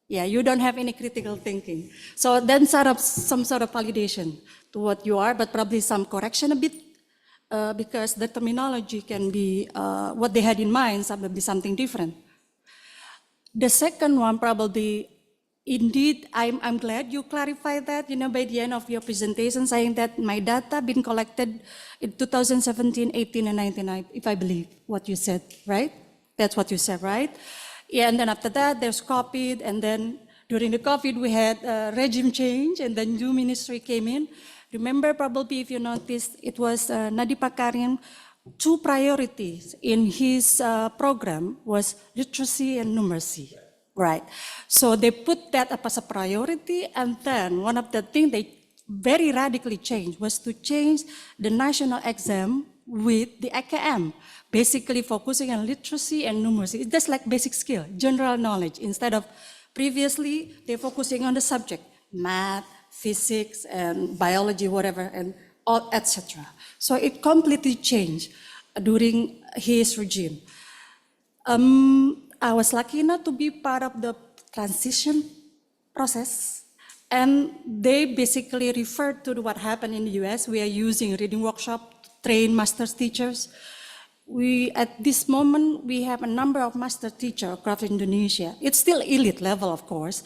Yeah, you don't have any critical thinking. So then some sort of validation to what you are, but probably some correction a bit, because the terminology can be, what they had in mind, be something different. The second one probably indeed, I'm glad you clarified that, by the end of your presentation, saying that my data been collected in 2017, 18, and 19, if I believe what you said, right? That's what you said, right? Yeah, and then after that, there's COVID, and then during the COVID, we had a regime change, and then new ministry came in. Remember, probably if you noticed, it was Nadiem Makarim, 2 priorities in his program was literacy and numeracy, right? So they put that up as a priority, and then one of the things they very radically changed was to change the national exam with the AKM, basically focusing on literacy and numeracy. It's just like basic skill, general knowledge. Instead of previously, they're focusing on the subject, math, physics, and biology, whatever, and all, etc. So it completely changed during his regime. I was lucky enough to be part of the transition process, and they basically referred to what happened in the US. We are using reading workshop to train master's teachers. At this moment, we have a number of master teachers across Indonesia. It's still elite level, of course.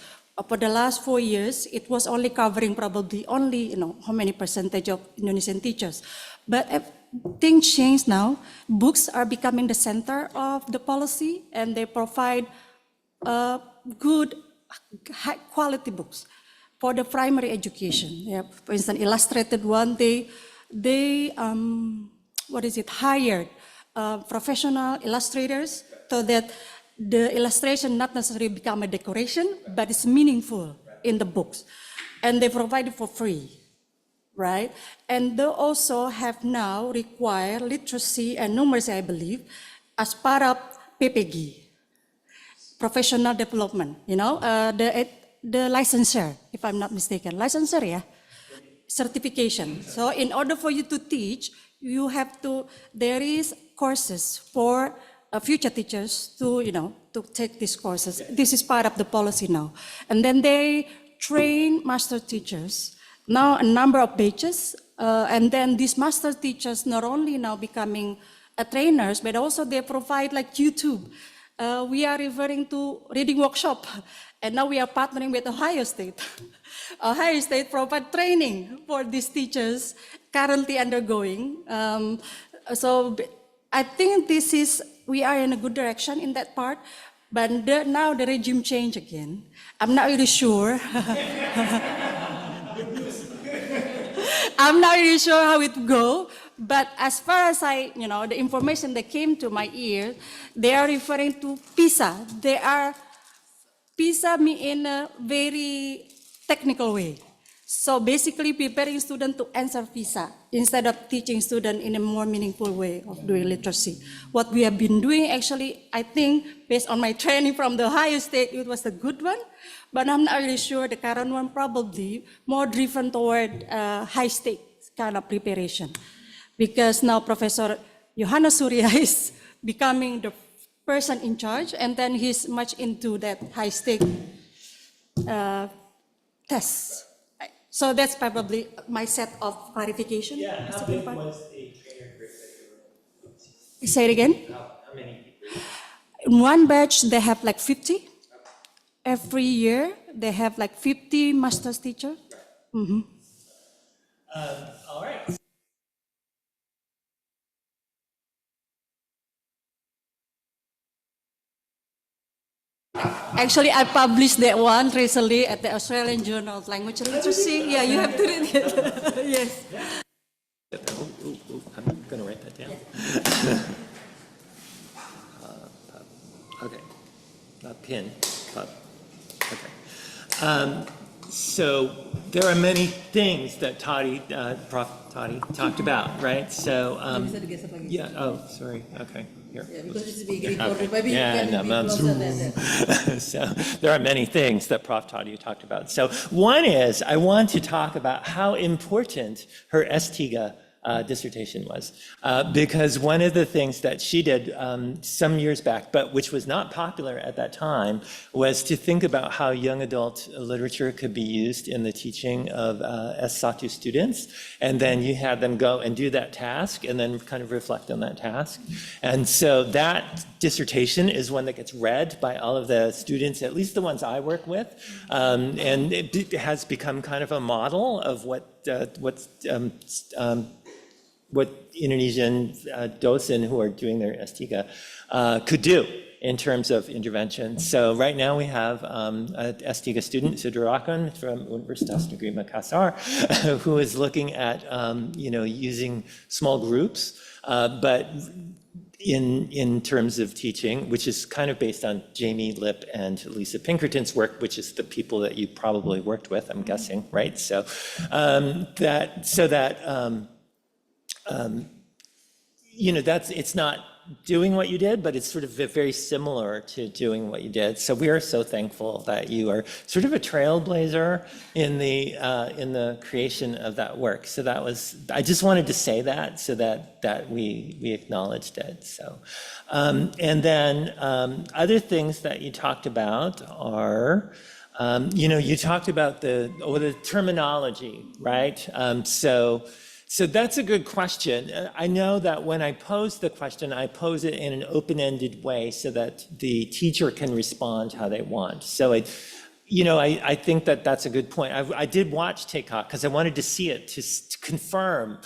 For the last 4 years, it was only covering probably only, how many percentage of Indonesian teachers. But things change now. Books are becoming the center of the policy, and they provide good, high quality books for the primary education. Yeah, for instance, illustrated one, they hired professional illustrators so that the illustration not necessarily become a decoration, but it's meaningful in the books. And they provide it for free, right? And they also have now required literacy and numeracy, I believe, as part of PPG, professional development, the licensure, if I'm not mistaken. Licensure, yeah? Certification. So in order for you to teach, there is courses for future teachers to take these courses. This is part of the policy now. And then they train master teachers, now a number of batches, and then these master teachers not only now becoming trainers, but also they provide like YouTube. We are referring to reading workshop, and now we are partnering with Ohio State. Ohio State provide training for these teachers currently undergoing. So I think we are in a good direction in that part, but now the regime change again. I'm not really sure. I'm not really sure how it will go, but as far as the information that came to my ear, they are referring to PISA. PISA in a very technical way. So basically preparing students to answer PISA instead of teaching students in a more meaningful way of doing literacy. What we have been doing actually, I think, based on my training from the Ohio State, it was a good one, but I'm not really sure the current one probably more driven toward high stakes kind of preparation. Because now Professor Johannes Surya is becoming the person in charge, and then he's much into that high stake tests. So that's probably my set of clarification. Yeah, how big was the trainer group that you were? Say it again. How many people? In one batch, they have like 50. Every year, they have like 50 master's teachers. Mm-hmm. All right. Actually, I published that one recently at the Australian Journal of Language and Literacy. Yeah, you have to read it. Yes. I'm going to write that down. Okay. Not pin, pub. Okay. So there are many things that Prof. Toddy talked about, right? So, yeah, oh, sorry, okay. Here. Yeah, because it's being recorded. Okay. Maybe Yeah, you can no, be closer than that. So there are many things that Prof. Toddy talked about. So one is I want to talk about how important her STIGA dissertation was. Because one of the things that she did some years back, but which was not popular at that time, was to think about how young adult literature could be used in the teaching of S1 students. And then you had them go and do that task and then kind of reflect on that task. And so that dissertation is one that gets read by all of the students, at least the ones I work with. And it has become kind of a model of what Indonesian dosen who are doing their S3 could do in terms of intervention. So right now we have an S3 student, Sudarakon from Universitas Negeri Makassar, who is looking at using small groups, but in terms of teaching, which is kind of based on Jamie Lip and Lisa Pinkerton's work, which is the people that you probably worked with, I'm guessing, right? So it's not doing what you did, but it's sort of very similar to doing what you did. So we are so thankful that you are sort of a trailblazer in the creation of that work. So that was, I just wanted to say that so that we acknowledged it. So, and then other things that you talked about are, you talked about the terminology, right? So that's a good question. I know that when I pose the question, I pose it in an open-ended way so that the teacher can respond how they want. So I think that that's a good point. I did watch TikTok because I wanted to see it to confirm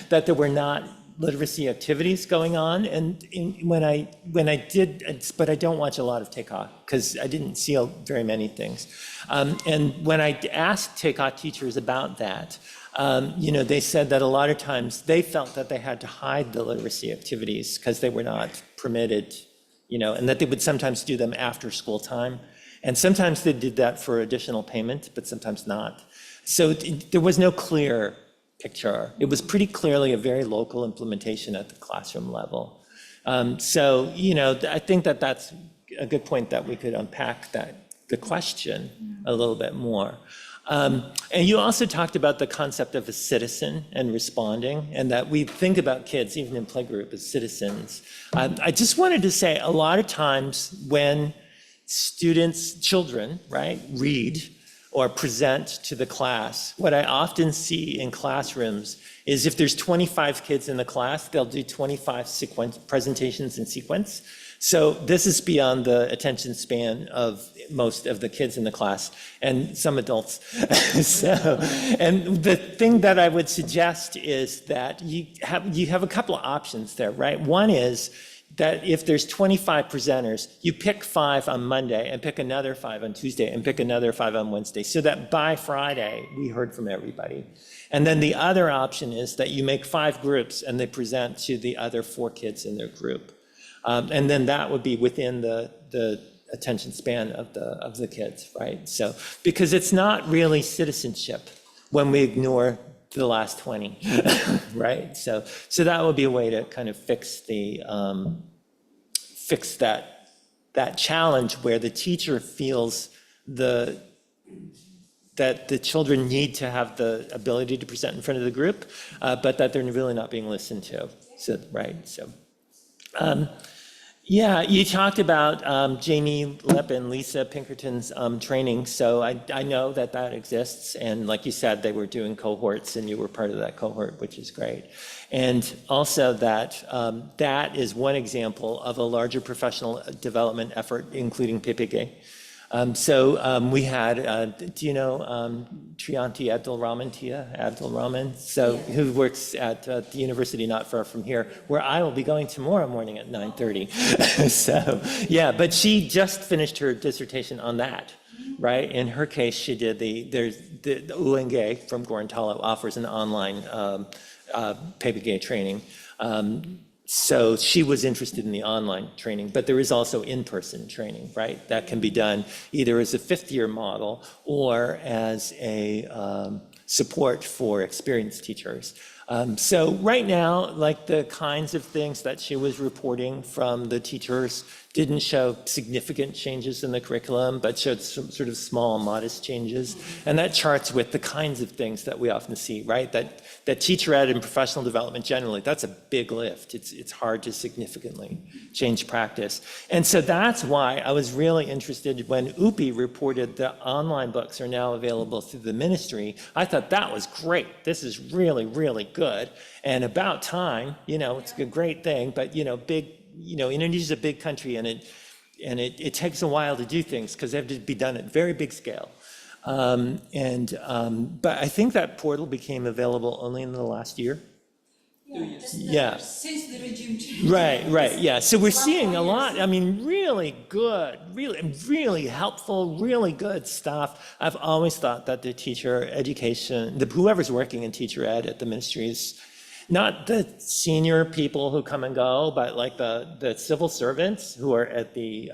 that there were not literacy activities going on. And when I did, but I don't watch a lot of TikTok because I didn't see very many things. And when I asked TikTok teachers about that, they said that a lot of times they felt that they had to hide the literacy activities because they were not permitted, and that they would sometimes do them after school time. And sometimes they did that for additional payment, but sometimes not. So there was no clear picture. It was pretty clearly a very local implementation at the classroom level. I think that that's a good point that we could unpack the question a little bit more. And you also talked about the concept of a citizen and responding, and that we think about kids, even in playgroup, as citizens. I just wanted to say a lot of times when children, right, read or present to the class, what I often see in classrooms is if there's 25 kids in the class, they'll do 25 presentations in sequence. So this is beyond the attention span of most of the kids in the class and some adults. And the thing that I would suggest is that you have a couple of options there, right? One is that if there's 25 presenters, you pick 5 on Monday and pick another 5 on Tuesday and pick another 5 on Wednesday, so that by Friday, we heard from everybody. And then the other option is that you make 5 groups and they present to the other 4 kids in their group. And then that would be within the attention span of the kids, right? So, because it's not really citizenship when we ignore the last 20, right? So that would be a way to kind of fix that challenge where the teacher feels that the children need to have the ability to present in front of the group, but that they're really not being listened to. So, right. So. Yeah, you talked about Jamie Lip and Lisa Pinkerton's training. So I know that exists. And like you said, they were doing cohorts and you were part of that cohort, which is great. And also that is one example of a larger professional development effort, including PPG. We had, do you know Trianti Abdulrahman, who works at the university not far from here, where I will be going tomorrow morning at 9:30. But she just finished her dissertation on that, right? In her case, she did the UNG from Gorontalo offers an online PPG training. So she was interested in the online training, but there is also in-person training, right? That can be done either as a 5th-year model or as a support for experienced teachers. So right now, like the kinds of things that she was reporting from the teachers didn't show significant changes in the curriculum, but showed some sort of small, modest changes. And that charts with the kinds of things that we often see, right? That teacher ed and professional development generally, that's a big lift. It's hard to significantly change practice. And so that's why I was really interested when UPI reported that online books are now available through the ministry. I thought that was great. This is really, really good. And about time, it's a great thing, but Indonesia is a big country, and it takes a while to do things because they have to be done at very big scale. But I think that portal became available only in the last year. Yeah. Since the regime change. Right, yeah. So we're seeing a lot, really good, really helpful, really good stuff. I've always thought that the teacher education, whoever's working in teacher ed at the ministry is not the senior people who come and go, but like the civil servants who are at the,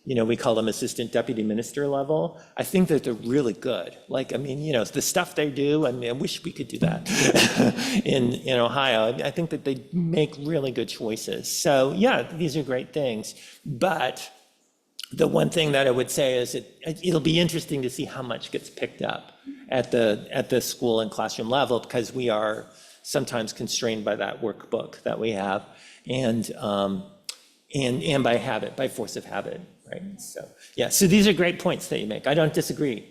we call them assistant deputy minister level. I think that they're really good. The stuff they do, I wish we could do that in Ohio. I think that they make really good choices. So yeah, these are great things. But the one thing that I would say is it'll be interesting to see how much gets picked up at the school and classroom level, because we are sometimes constrained by that workbook that we have, and by habit, by force of habit, right? So yeah, so these are great points that you make. I don't disagree.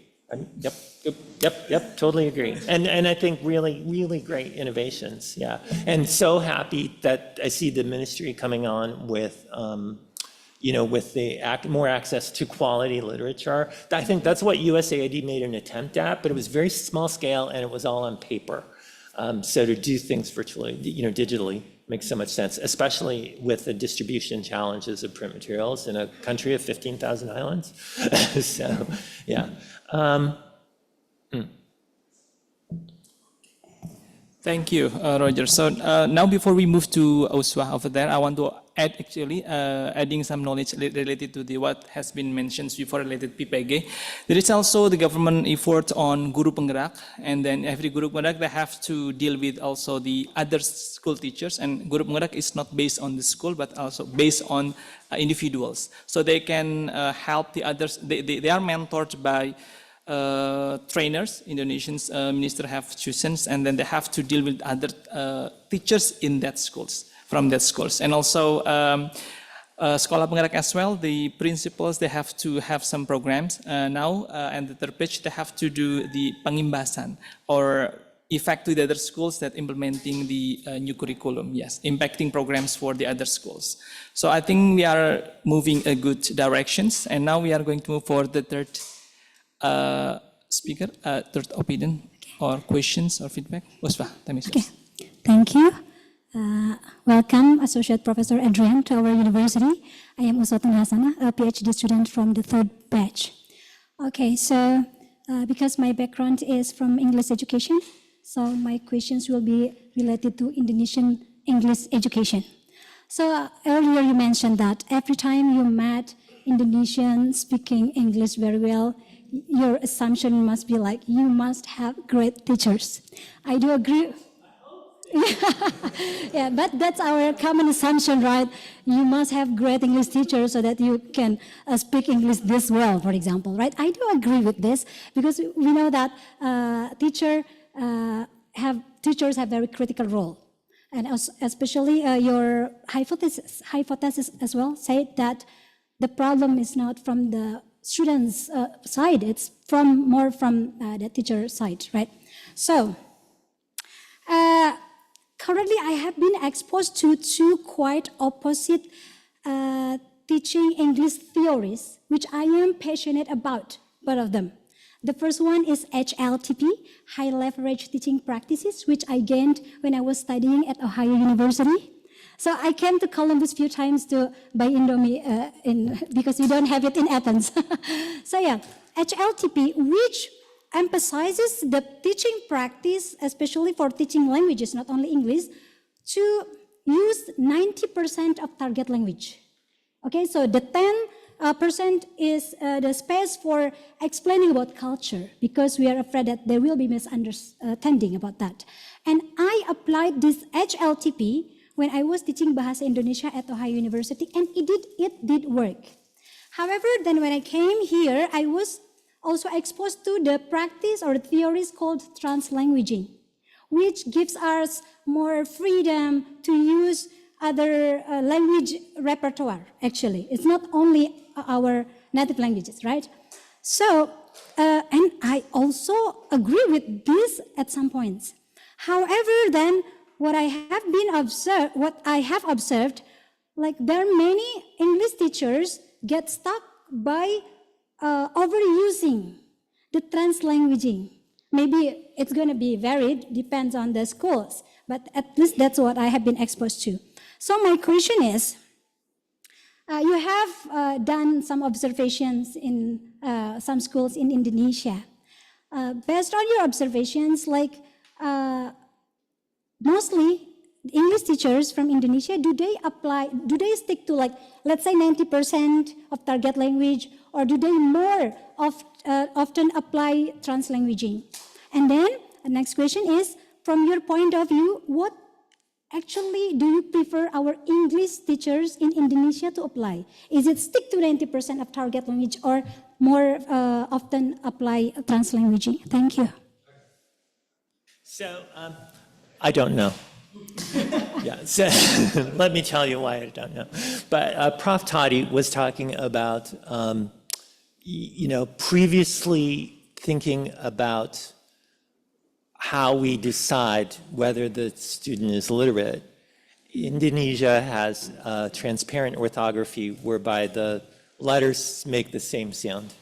Yep, totally agree. And I think really, really great innovations, yeah. And so happy that I see the ministry coming on with, with the more access to quality literature. I think that's what USAID made an attempt at, but it was very small scale and it was all on paper. So to do things virtually, digitally, makes so much sense, especially with the distribution challenges of print materials in a country of 15,000 islands. So, yeah. Thank you, Roger. So now before we move to Uswa over there, I want to add adding some knowledge related to what has been mentioned before related PPG. There is also the government effort on Guru Penggerak, and then every Guru Penggerak, they have to deal with also the other school teachers, and Guru Penggerak is not based on the school, but also based on individuals. So they can help the others, they are mentored by trainers, Indonesian minister have chosen, and then they have to deal with other teachers in that schools, from that schools. And also Sekolah Penggerak as well, the principals, they have to have some programs now, and the third page, they have to do the pengimbasan, or effect to the other schools that implementing the new curriculum, yes, impacting programs for the other schools. So I think we are moving a good directions, and now we are going to move for the third speaker, third opinion, or questions or feedback. Uswa, okay, thank you. Welcome, Associate Professor Adrian, to our university. I am Uswa Hasana, a PhD student from the third batch. Okay, so because my background is from English education, so my questions will be related to Indonesian English education. So earlier you mentioned that every time you met Indonesian speaking English very well, your assumption must be like, you must have great teachers. I do agree. Yeah, but that's our common assumption, right? You must have great English teachers so that you can speak English this well, for example, right? I do agree with this, because we know that teachers have very critical role. And especially your hypothesis as well said that the problem is not from the students' side, it's more from the teacher side, right? So, currently I have been exposed to two quite opposite teaching English theories, which I am passionate about, both of them. The first one is HLTP, High Leverage Teaching Practices, which I gained when I was studying at Ohio University. So I came to Columbus a few times to buy Indomie because we don't have it in Athens. So yeah, HLTP, which emphasizes the teaching practice, especially for teaching languages, not only English, to use 90% of target language. Okay, so the 10% is the space for explaining about culture, because we are afraid that there will be misunderstanding about that. And I applied this HLTP when I was teaching Bahasa Indonesia at Ohio University, and it did work. However, then when I came here, I was also exposed to the practice or theories called translanguaging, which gives us more freedom to use other language repertoire, actually. It's not only our native languages, right? So, and I also agree with this at some points. However, then what I have observed, like there are many English teachers get stuck by overusing the translanguaging. Maybe it's going to be varied, depends on the schools, but at least that's what I have been exposed to. So my question is, you have done some observations in some schools in Indonesia. Based on your observations, like mostly English teachers from Indonesia, do they stick to like, let's say 90% of target language, or do they more often apply translanguaging? And then the next question is, from your point of view, what actually do you prefer our English teachers in Indonesia to apply? Is it stick to 90% of target language, or more often apply translanguaging? Thank you. So, I don't know. Yeah, so let me tell you why I don't know. But Prof. Toddy was talking about, previously thinking about how we decide whether the student is literate. Indonesia has transparent orthography whereby the letters make the same sound,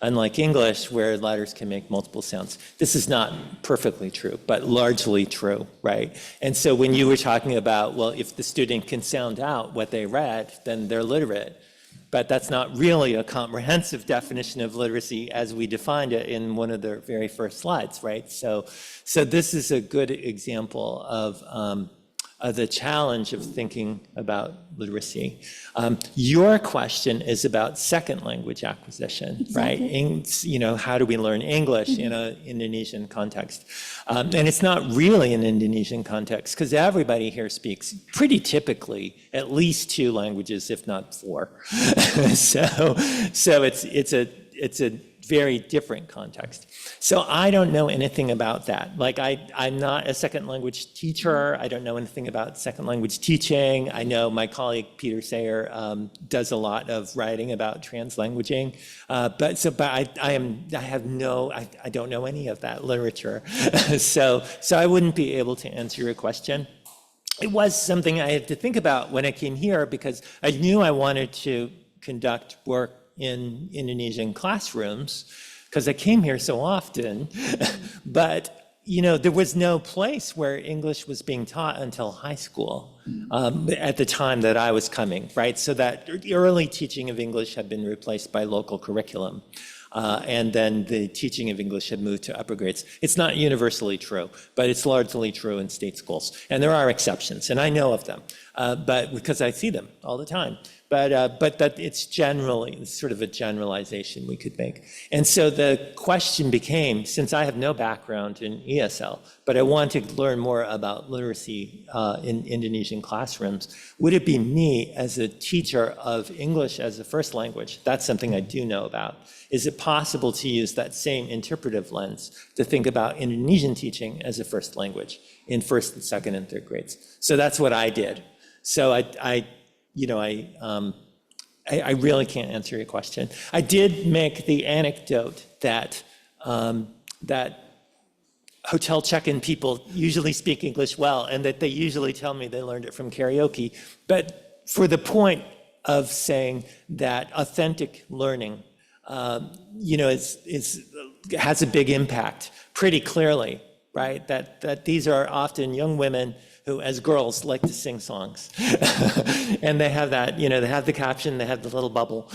unlike English, where letters can make multiple sounds. This is not perfectly true, but largely true, right? And so when you were talking about, well, if the student can sound out what they read, then they're literate. But that's not really a comprehensive definition of literacy as we defined it in one of the very first slides, right? So this is a good example of the challenge of thinking about literacy. Your question is about second language acquisition, Exactly. right? How do we learn English in an Indonesian context? And it's not really an Indonesian context, because everybody here speaks pretty typically at least 2 languages, if not 4. so it's a very different context. So I don't know anything about that. Like I'm not a second language teacher. I don't know anything about second language teaching. I know my colleague Peter Sayer does a lot of writing about translanguaging. But I don't know any of that literature. so I wouldn't be able to answer your question. It was something I had to think about when I came here, because I knew I wanted to conduct work in Indonesian classrooms, because I came here so often. But there was no place where English was being taught until high school at the time that I was coming, right? So that early teaching of English had been replaced by local curriculum. And then the teaching of English had moved to upper grades. It's not universally true, but it's largely true in state schools. And there are exceptions, and I know of them, but because I see them all the time. But that it's sort of a generalization we could make. And so the question became, since I have no background in ESL, but I want to learn more about literacy in Indonesian classrooms, would it be me as a teacher of English as a first language? That's something I do know about. Is it possible to use that same interpretive lens to think about Indonesian teaching as a first language in first and second and third grades? So that's what I did. So I really can't answer your question. I did make the anecdote that hotel check-in people usually speak English well, and that they usually tell me they learned it from karaoke. But for the point of saying that authentic learning, has a big impact pretty clearly, right? That these are often young women who, as girls, like to sing songs. And they have that, they have the caption, they have the little bubble,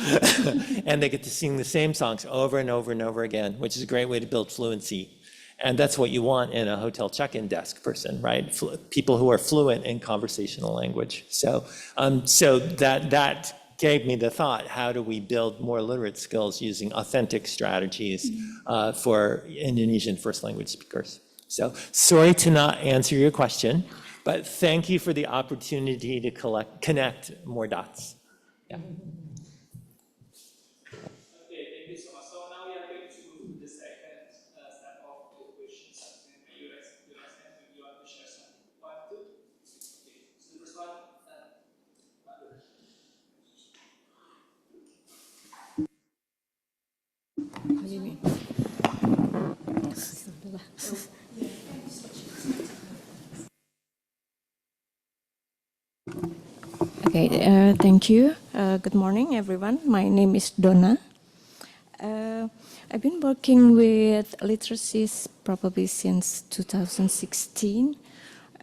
and they get to sing the same songs over and over and over again, which is a great way to build fluency. And that's what you want in a hotel check-in desk person, right? People who are fluent in conversational language. So that gave me the thought, how do we build more literate skills using authentic strategies for Indonesian first language speakers? So sorry to not answer your question, but thank you for the opportunity to connect more dots. Yeah. Okay, thank you so much. So now we are going to move to the second step of the questions. And you raise hand if you want to share something. 1, 2. Okay, so the first one. Okay, thank you. Good morning, everyone. My name is Donna. I've been working with literacies probably since 2016.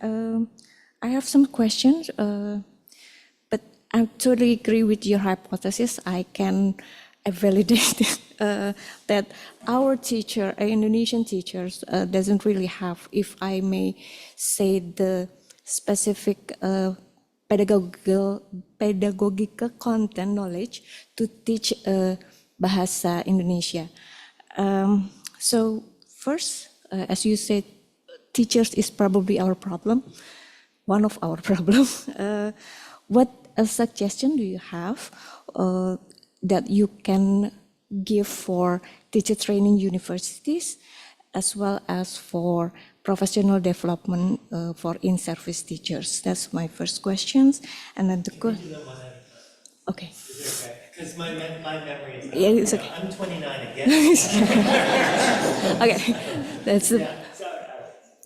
I have some questions, but I totally agree with your hypothesis. I validate that our teacher, Indonesian teachers, doesn't really have, if I may say, the specific pedagogical content knowledge to teach bahasa Indonesia. So first, as you said, teachers is probably our problem, one of our problems. What a suggestion do you have that you can give for teacher training universities as well as for professional development for in-service teachers? That's my first questions. And then okay. Is it okay? Because my memory is not, Yeah, it's okay. I'm 29 again. Okay, that's Yeah,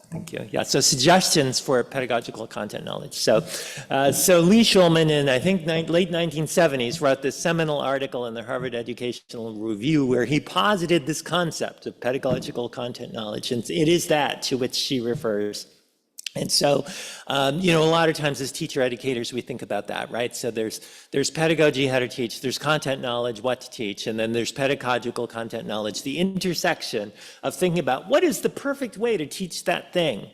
thank you. Yeah, so suggestions for pedagogical content knowledge. So Lee Schulman in, I think, late 1970s wrote this seminal article in the Harvard Educational Review where he posited this concept of pedagogical content knowledge, and it is that to which she refers. And so, a lot of times as teacher educators, we think about that, right? So there's pedagogy, how to teach, there's content knowledge, what to teach, and then there's pedagogical content knowledge, the intersection of thinking about what is the perfect way to teach that thing.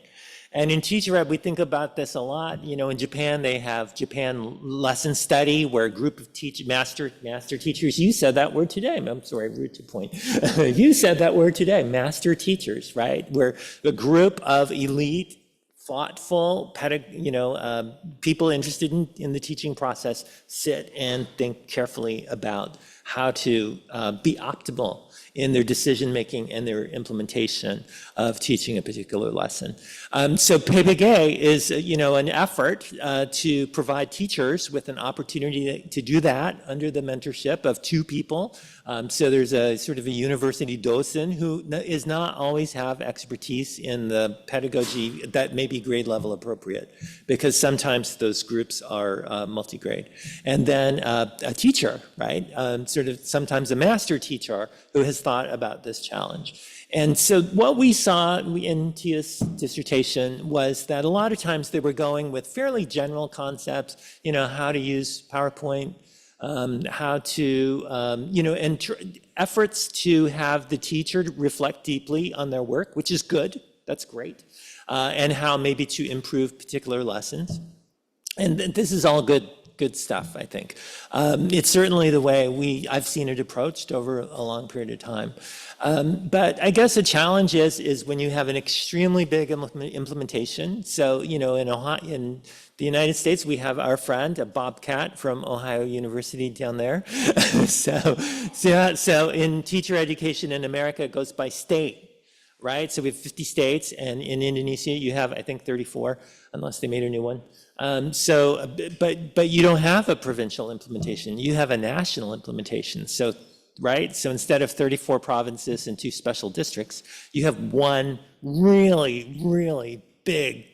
And in teacher ed, we think about this a lot. In Japan, they have Japan lesson study, where a group of master teachers, you said that word today. I'm sorry, rude to point. You said that word today, master teachers, right? Where a group of elite, thoughtful, people interested in the teaching process sit and think carefully about how to be optimal in their decision-making and their implementation of teaching a particular lesson. So PBG is, an effort to provide teachers with an opportunity to do that under the mentorship of 2 people. So there's a sort of a university docent who is not always have expertise in the pedagogy that may be grade level appropriate, because sometimes those groups are multi-grade. And then a teacher, right? Sort of sometimes a master teacher who has thought about this challenge. And so what we saw in Tia's dissertation was that a lot of times they were going with fairly general concepts, how to use PowerPoint, how to, and efforts to have the teacher reflect deeply on their work, which is good, that's great, and how maybe to improve particular lessons. And this is all good stuff, I think. It's certainly the way I've seen it approached over a long period of time. But I guess the challenge is when you have an extremely big implementation. So, in the United States, we have our friend, Bobcat from Ohio University down there. So in teacher education in America, it goes by state, right? So we have 50 states, and in Indonesia, you have, I think, 34, unless they made a new one. But you don't have a provincial implementation. You have a national implementation. So, right? So instead of 34 provinces and 2 special districts, you have one really, really big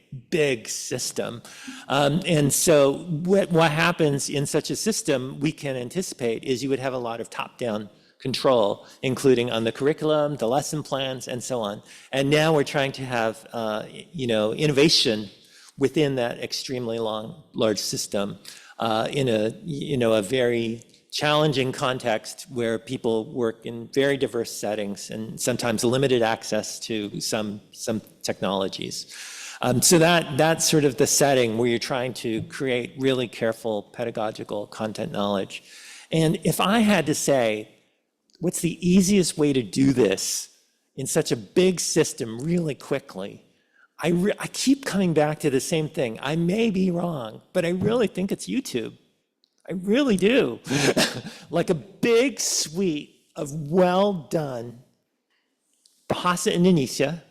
system. And so what happens in such a system, we can anticipate, is you would have a lot of top-down control, including on the curriculum, the lesson plans, and so on. And now we're trying to have, innovation within that extremely large system in a very challenging context where people work in very diverse settings and sometimes limited access to some technologies. So that's sort of the setting where you're trying to create really careful pedagogical content knowledge. And if I had to say, what's the easiest way to do this in such a big system really quickly, I keep coming back to the same thing. I may be wrong, but I really think it's YouTube. I really do. Like a big suite of well done Bahasa Indonesia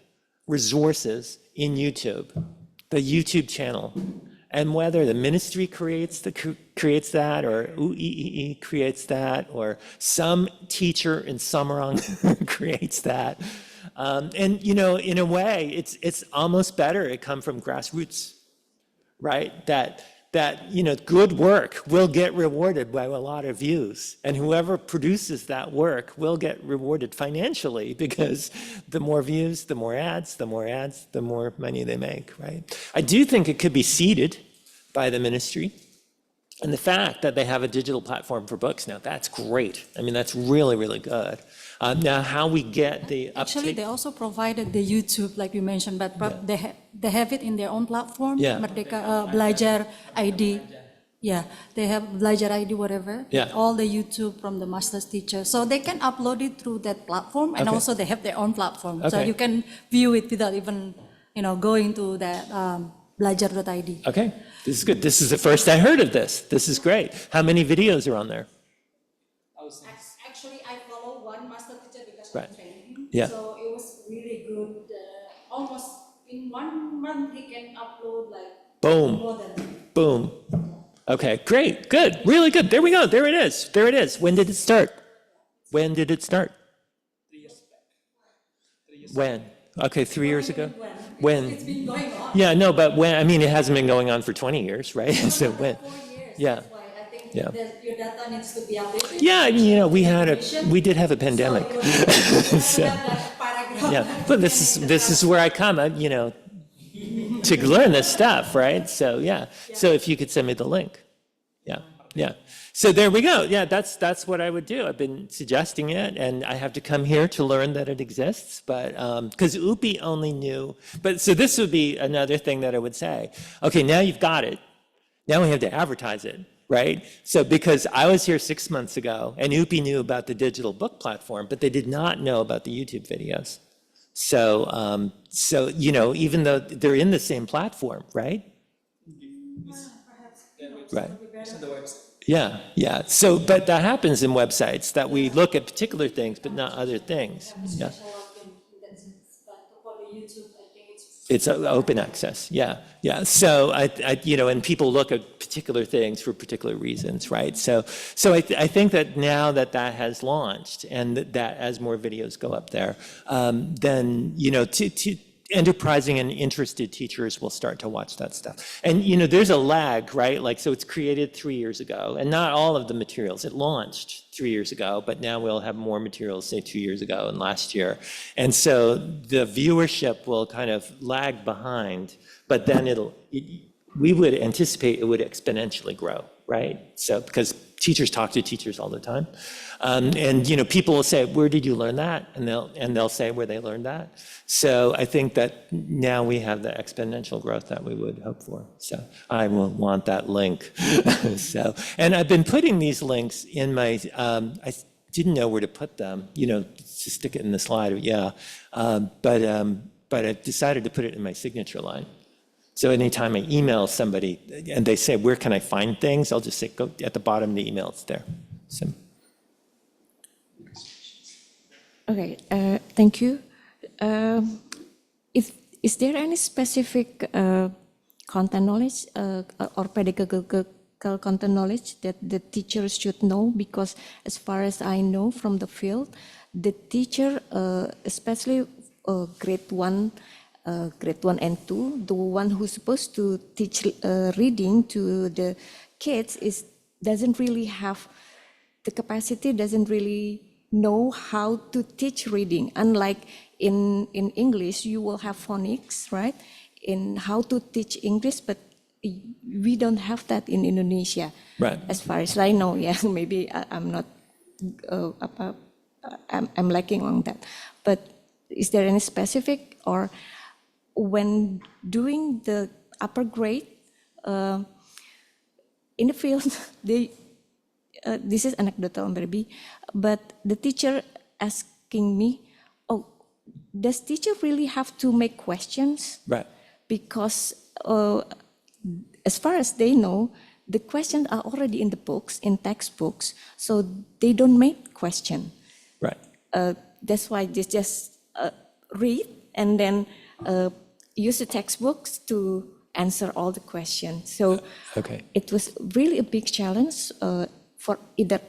resources in YouTube, the YouTube channel. And whether the ministry creates that, or UIII creates that, or some teacher in Samarang creates that. And you know, in a way, it's almost better it come from grassroots, right? That you know, good work will get rewarded by a lot of views, and whoever produces that work will get rewarded financially, because the more views, the more ads, the more money they make, right? I do think it could be seeded by the ministry, and the fact that they have a digital platform for books now, that's great. I mean, that's really, really good. Now, how we get the uptake... Actually, they also provided the YouTube, like you mentioned, but they have it in their own platform, Yeah. Merdeka Belajar ID. Yeah, they have Belajar ID, whatever. Yeah. All the YouTube from the master's teacher. So they can upload it through that platform, and Okay. also they have their own platform. So Okay. you can view it without even, you know, going to that belajar.id. Okay, this is good. This is the first I heard of this. This is great. How many videos are on there? Actually, I follow one master teacher because Right. of training. Yeah. So it was really good. Almost in 1 month, he can upload like Boom. more than. Boom. Okay, great, good, really good. There we go. There it is. There it is. When did it start? When did it start? 3 years back. 3 years. When? Okay, 3 years ago? When? It's been going on. Yeah, no, but when? I mean, it hasn't been going on for 20 years, right? So when? 4 years. Yeah. That's why I think Yeah. that your data needs to be updated. Yeah, I mean, you know, we did have a pandemic. So, yeah, but this is where I come, you know, to learn this stuff, right? So yeah, so if you could send me the link, yeah. So there we go. Yeah, that's what I would do. I've been suggesting it, and I have to come here to learn that it exists. But because UPI only knew, but so this would be another thing that I would say. Okay, now you've got it. Now we have to advertise it. Right? So because I was here 6 months ago, and UPI knew about the digital book platform, but they did not know about the YouTube videos. So, so you know, even though they're in the same platform, right? Right. Yeah. So, but that happens in websites, that we look at particular things, but not other things. Yeah. It's open access, yeah. So I, you know, and people look at particular things for particular reasons, right? So I think that now that has launched, and that as more videos go up there, then, you know, to enterprising and interested teachers will start to watch that stuff. And, you know, there's a lag, right? Like, so it's created 3 years ago, and not all of the materials. It launched 3 years ago, but now we'll have more materials, say 2 years ago and last year. And so the viewership will kind of lag behind, but then we would anticipate it would exponentially grow, right? So, because teachers talk to teachers all the time. And, you know, people will say, where did you learn that? And they'll say where they learned that. So I think that now we have the exponential growth that we would hope for. So I will want that link. So, and I've been putting these links in my, I didn't know where to put them, you know, to stick it in the slide, yeah. But I decided to put it in my signature line. So anytime I email somebody and they say, where can I find things? I'll just say, go at the bottom of the email, it's there. So. Okay, thank you. Is there any specific content knowledge or pedagogical content knowledge that the teachers should know? Because as far as I know from the field, the teacher, especially grade 1 and 2, the one who's supposed to teach reading to the kids doesn't really have the capacity, doesn't really know how to teach reading. Unlike in English, you will have phonics, right? In how to teach English, but we don't have that in Indonesia. Right. As far as I know, yeah, maybe I'm not, I'm lacking on that. But is there any specific, or when doing the upper grade, in the field, this is anecdotal maybe, but the teacher asking me, oh, does teacher really have to make questions? Right. because as far as they know, the questions are already in the books, in textbooks, so they don't make question. Right. That's why they just read and then use the textbooks to answer all the questions. So it was really a big challenge for either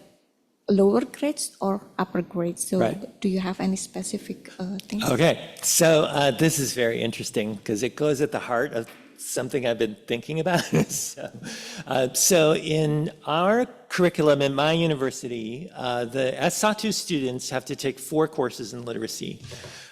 lower grades or upper grades. So do you have any specific things? Okay, so this is very interesting because it goes at the heart of something I've been thinking about. So in our curriculum in my university, the S1 students have to take 4 courses in literacy.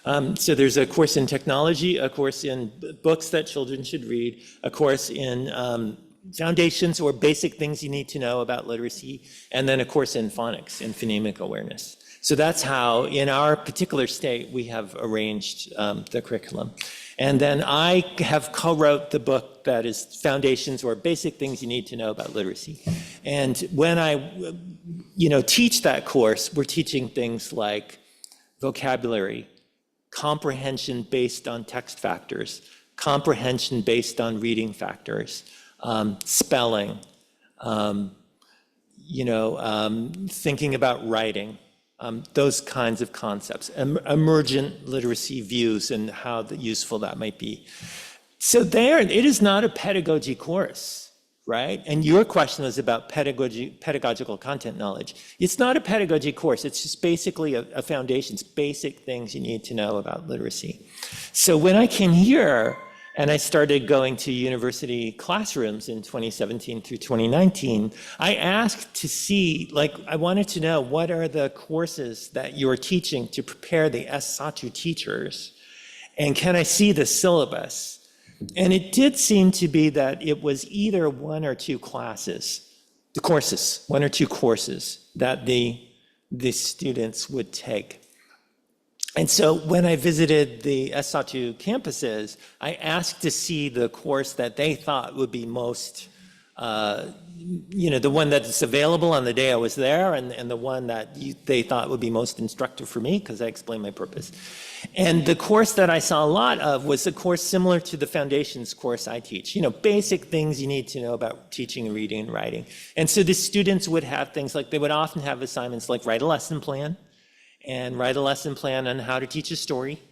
So there's a course in technology, a course in books that children should read, a course in foundations or basic things you need to know about literacy, and then a course in phonics and phonemic awareness. So that's how, in our particular state, we have arranged the curriculum. And then I have co-wrote the book that is Foundations or Basic Things You Need to Know About Literacy. And when I, teach that course, we're teaching things like vocabulary, comprehension based on text factors, comprehension based on reading factors, spelling, thinking about writing, those kinds of concepts, emergent literacy views and how useful that might be. So it is not a pedagogy course, right? And your question was about pedagogical content knowledge. It's not a pedagogy course. It's just basically a foundations, basic things you need to know about literacy. So when I came here, and I started going to university classrooms in 2017 through 2019, I asked to see, I wanted to know what are the courses that you're teaching to prepare the S1 teachers, and can I see the syllabus? And it did seem to be that it was either 1 or 2 classes, 1 or 2 courses that the students would take. And so when I visited the S1 campuses, I asked to see the course that they thought would be most, the one that's available on the day I was there, and the one that they thought would be most instructive for me, because I explained my purpose. And the course that I saw a lot of was a course similar to the foundations course I teach, basic things you need to know about teaching, reading, and writing. And so the students would have things like, they would often have assignments like write a lesson plan, and write a lesson plan on how to teach a story,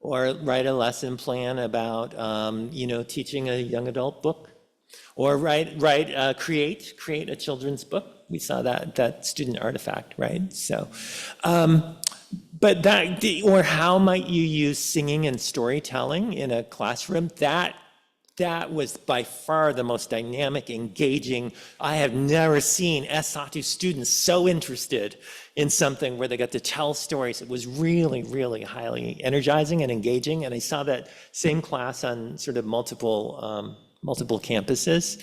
or write a lesson plan about, teaching a young adult book, or create a children's book. We saw that student artifact, right? So, or how might you use singing and storytelling in a classroom? That was by far the most dynamic, engaging. I have never seen S1 students so interested in something where they got to tell stories. It was really, really highly energizing and engaging. And I saw that same class on sort of multiple campuses.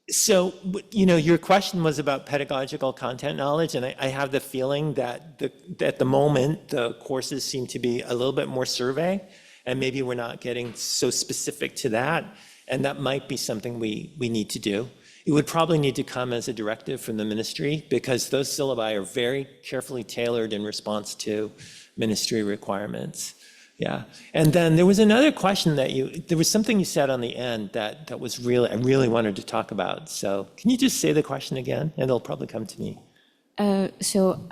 So, your question was about pedagogical content knowledge, and I have the feeling that at the moment, the courses seem to be a little bit more survey, and maybe we're not getting so specific to that, and that might be something we need to do. It would probably need to come as a directive from the ministry, because those syllabi are very carefully tailored in response to ministry requirements. Yeah. And then there was another question there was something you said on the end that was I really wanted to talk about. So can you just say the question again? And it'll probably come to me. So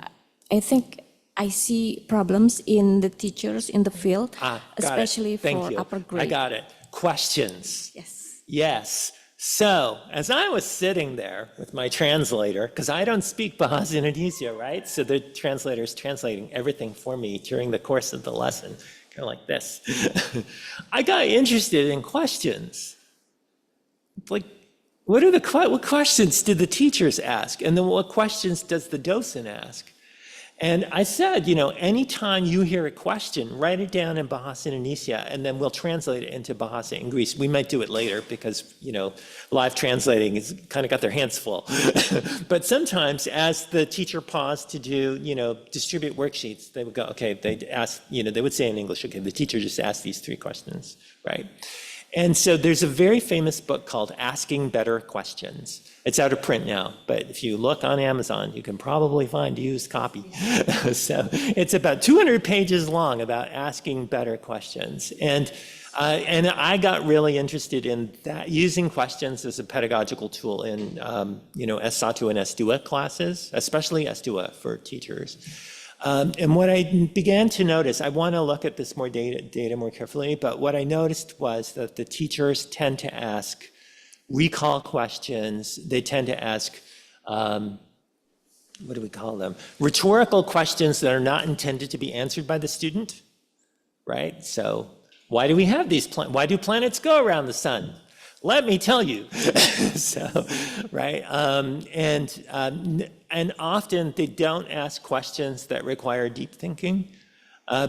I think I see problems in the teachers in the field, especially for upper grade. I got it. Questions. Yes. Yes. So as I was sitting there with my translator, because I don't speak Bahasa Indonesia, right? So the translator is translating everything for me during the course of the lesson, kind of like this. I got interested in questions. Like, what questions did the teachers ask? And then what questions does the docent ask? And I said, anytime you hear a question, write it down in Bahasa Indonesia, and then we'll translate it into Bahasa Inggris. We might do it later because, live translating has kind of got their hands full. But sometimes as the teacher paused to do, distribute worksheets, they would go, okay, they'd ask, they would say in English, okay, the teacher just asked these 3 questions, right? And so there's a very famous book called Asking Better Questions. It's out of print now, but if you look on Amazon, you can probably find a used copy. So it's about 200 pages long about asking better questions. And I got really interested in that, using questions as a pedagogical tool in, S1 and S2 classes, especially S2 for teachers. And what I began to notice, I want to look at this more data more carefully, but what I noticed was that the teachers tend to ask recall questions. They tend to ask, what do we call them? Rhetorical questions that are not intended to be answered by the student, right? So why do we have these why do planets go around the sun? Let me tell you. So, right? And often they don't ask questions that require deep thinking,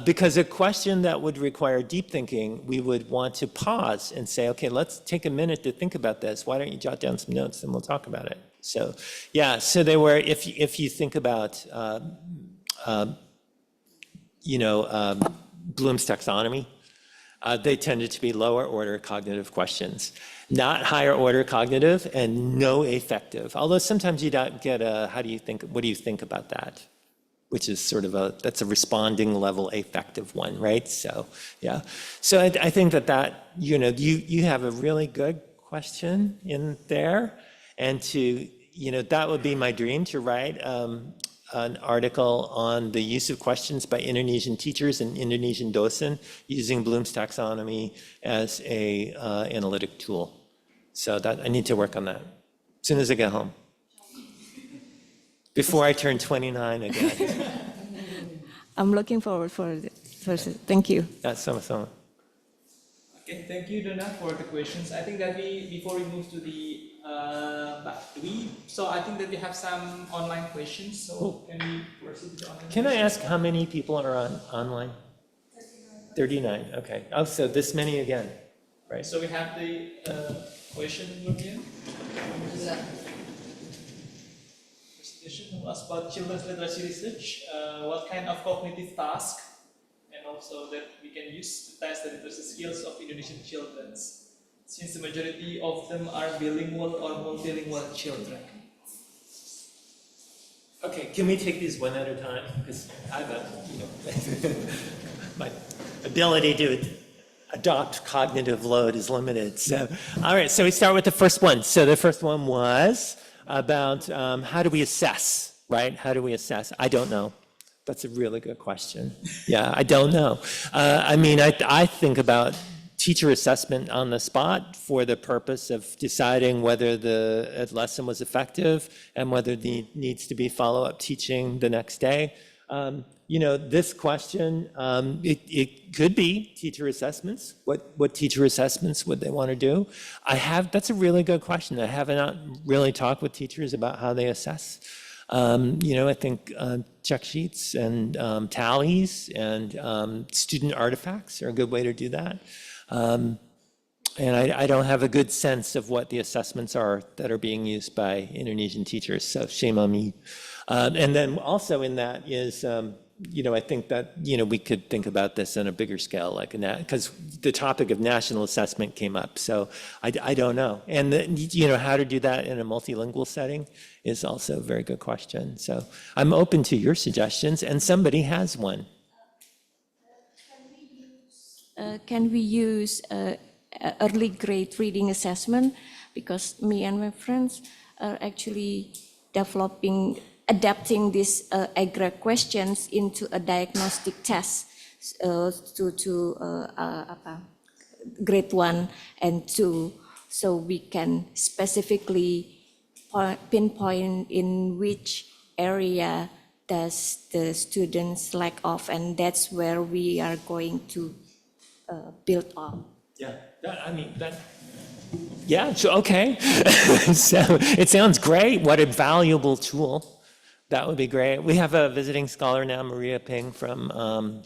because a question that would require deep thinking, we would want to pause and say, okay, let's take a minute to think about this. Why don't you jot down some notes and we'll talk about it? So, yeah, so they were, if you think about, Bloom's taxonomy, they tended to be lower order cognitive questions, not higher order cognitive and no affective. Although sometimes you don't get a, what do you think about that? Which is sort of that's a responding level affective one, right? So, yeah. So I think that, you have a really good question in there. And that would be my dream, to write an article on the use of questions by Indonesian teachers and Indonesian docent using Bloom's taxonomy as a analytic tool. So that I need to work on that as soon as I get home, before I turn 29 again. I'm looking forward for it. Thank you. That's so. Okay, thank you, Donna, for the questions. I think that before we move to the I think that we have some online questions. So can we proceed to the online Can I questions? ask how many people are online? 39. Okay. Oh, so this many again, right? So we have the question again. Presentation was about children's literacy research. What kind of cognitive task, and also that we can use to test the literacy skills of Indonesian children, since the majority of them are bilingual or multilingual children. Okay, can we take these one at a time? Because I have my ability to adopt cognitive load is limited. So, all right, so we start with the first one. So the first one was about how do we assess, right? How do we assess? I don't know. That's a really good question. Yeah, I don't know. I think about teacher assessment on the spot for the purpose of deciding whether the lesson was effective and whether there needs to be follow-up teaching the next day. This question, it could be teacher assessments. What teacher assessments would they want to do? That's a really good question. I have not really talked with teachers about how they assess. I think check sheets and tallies and student artifacts are a good way to do that. And I don't have a good sense of what the assessments are that are being used by Indonesian teachers, so shame on me. And then also in that is, I think that, we could think about this on a bigger scale, because the topic of national assessment came up, so I don't know. And, how to do that in a multilingual setting is also a very good question. So I'm open to your suggestions, and somebody has one. Can we use early grade reading assessment? Because me and my friends are actually adapting these EGRA questions into a diagnostic test to grade 1 and 2, so we can specifically pinpoint in which area does the students lack of, and that's where we are going to build on. Yeah, so, okay. So it sounds great. What a valuable tool. That would be great. We have a visiting scholar now, Maria Ping from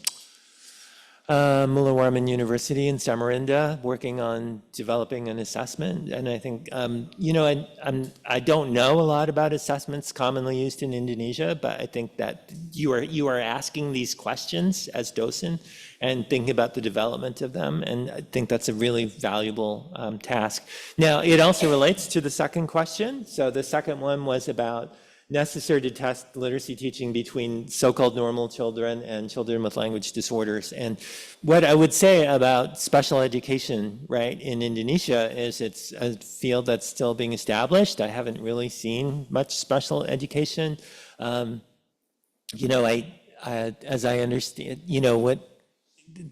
Mullah Warman University in Samarinda, working on developing an assessment. And I think, I don't know a lot about assessments commonly used in Indonesia, but I think that you are asking these questions as docent and thinking about the development of them. And I think that's a really valuable task. Now, it also relates to the second question. So the second one was about necessary to test literacy teaching between so-called normal children and children with language disorders. And what I would say about special education, right, in Indonesia is it's a field that's still being established. I haven't really seen much special education. As I understand,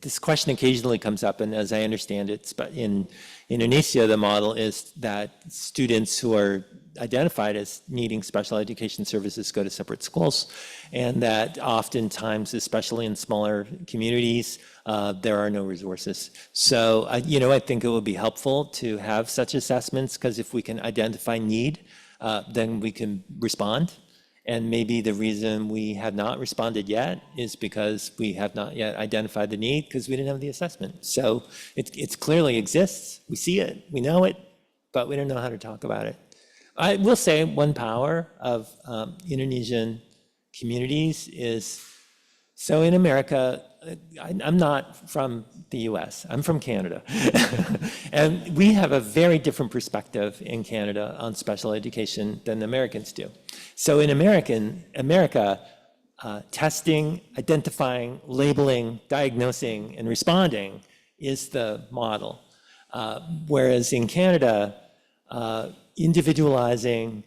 this question occasionally comes up, and as I understand it, but in Indonesia, the model is that students who are identified as needing special education services go to separate schools, and that oftentimes, especially in smaller communities, there are no resources. So, I think it would be helpful to have such assessments, because if we can identify need, then we can respond. And maybe the reason we have not responded yet is because we have not yet identified the need because we didn't have the assessment. So it clearly exists. We see it, we know it, but we don't know how to talk about it. I will say one power of Indonesian communities is, so in America, I'm not from the US, I'm from Canada. And we have a very different perspective in Canada on special education than the Americans do. So in America, testing, identifying, labeling, diagnosing, and responding is the model. Whereas in Canada, individualizing,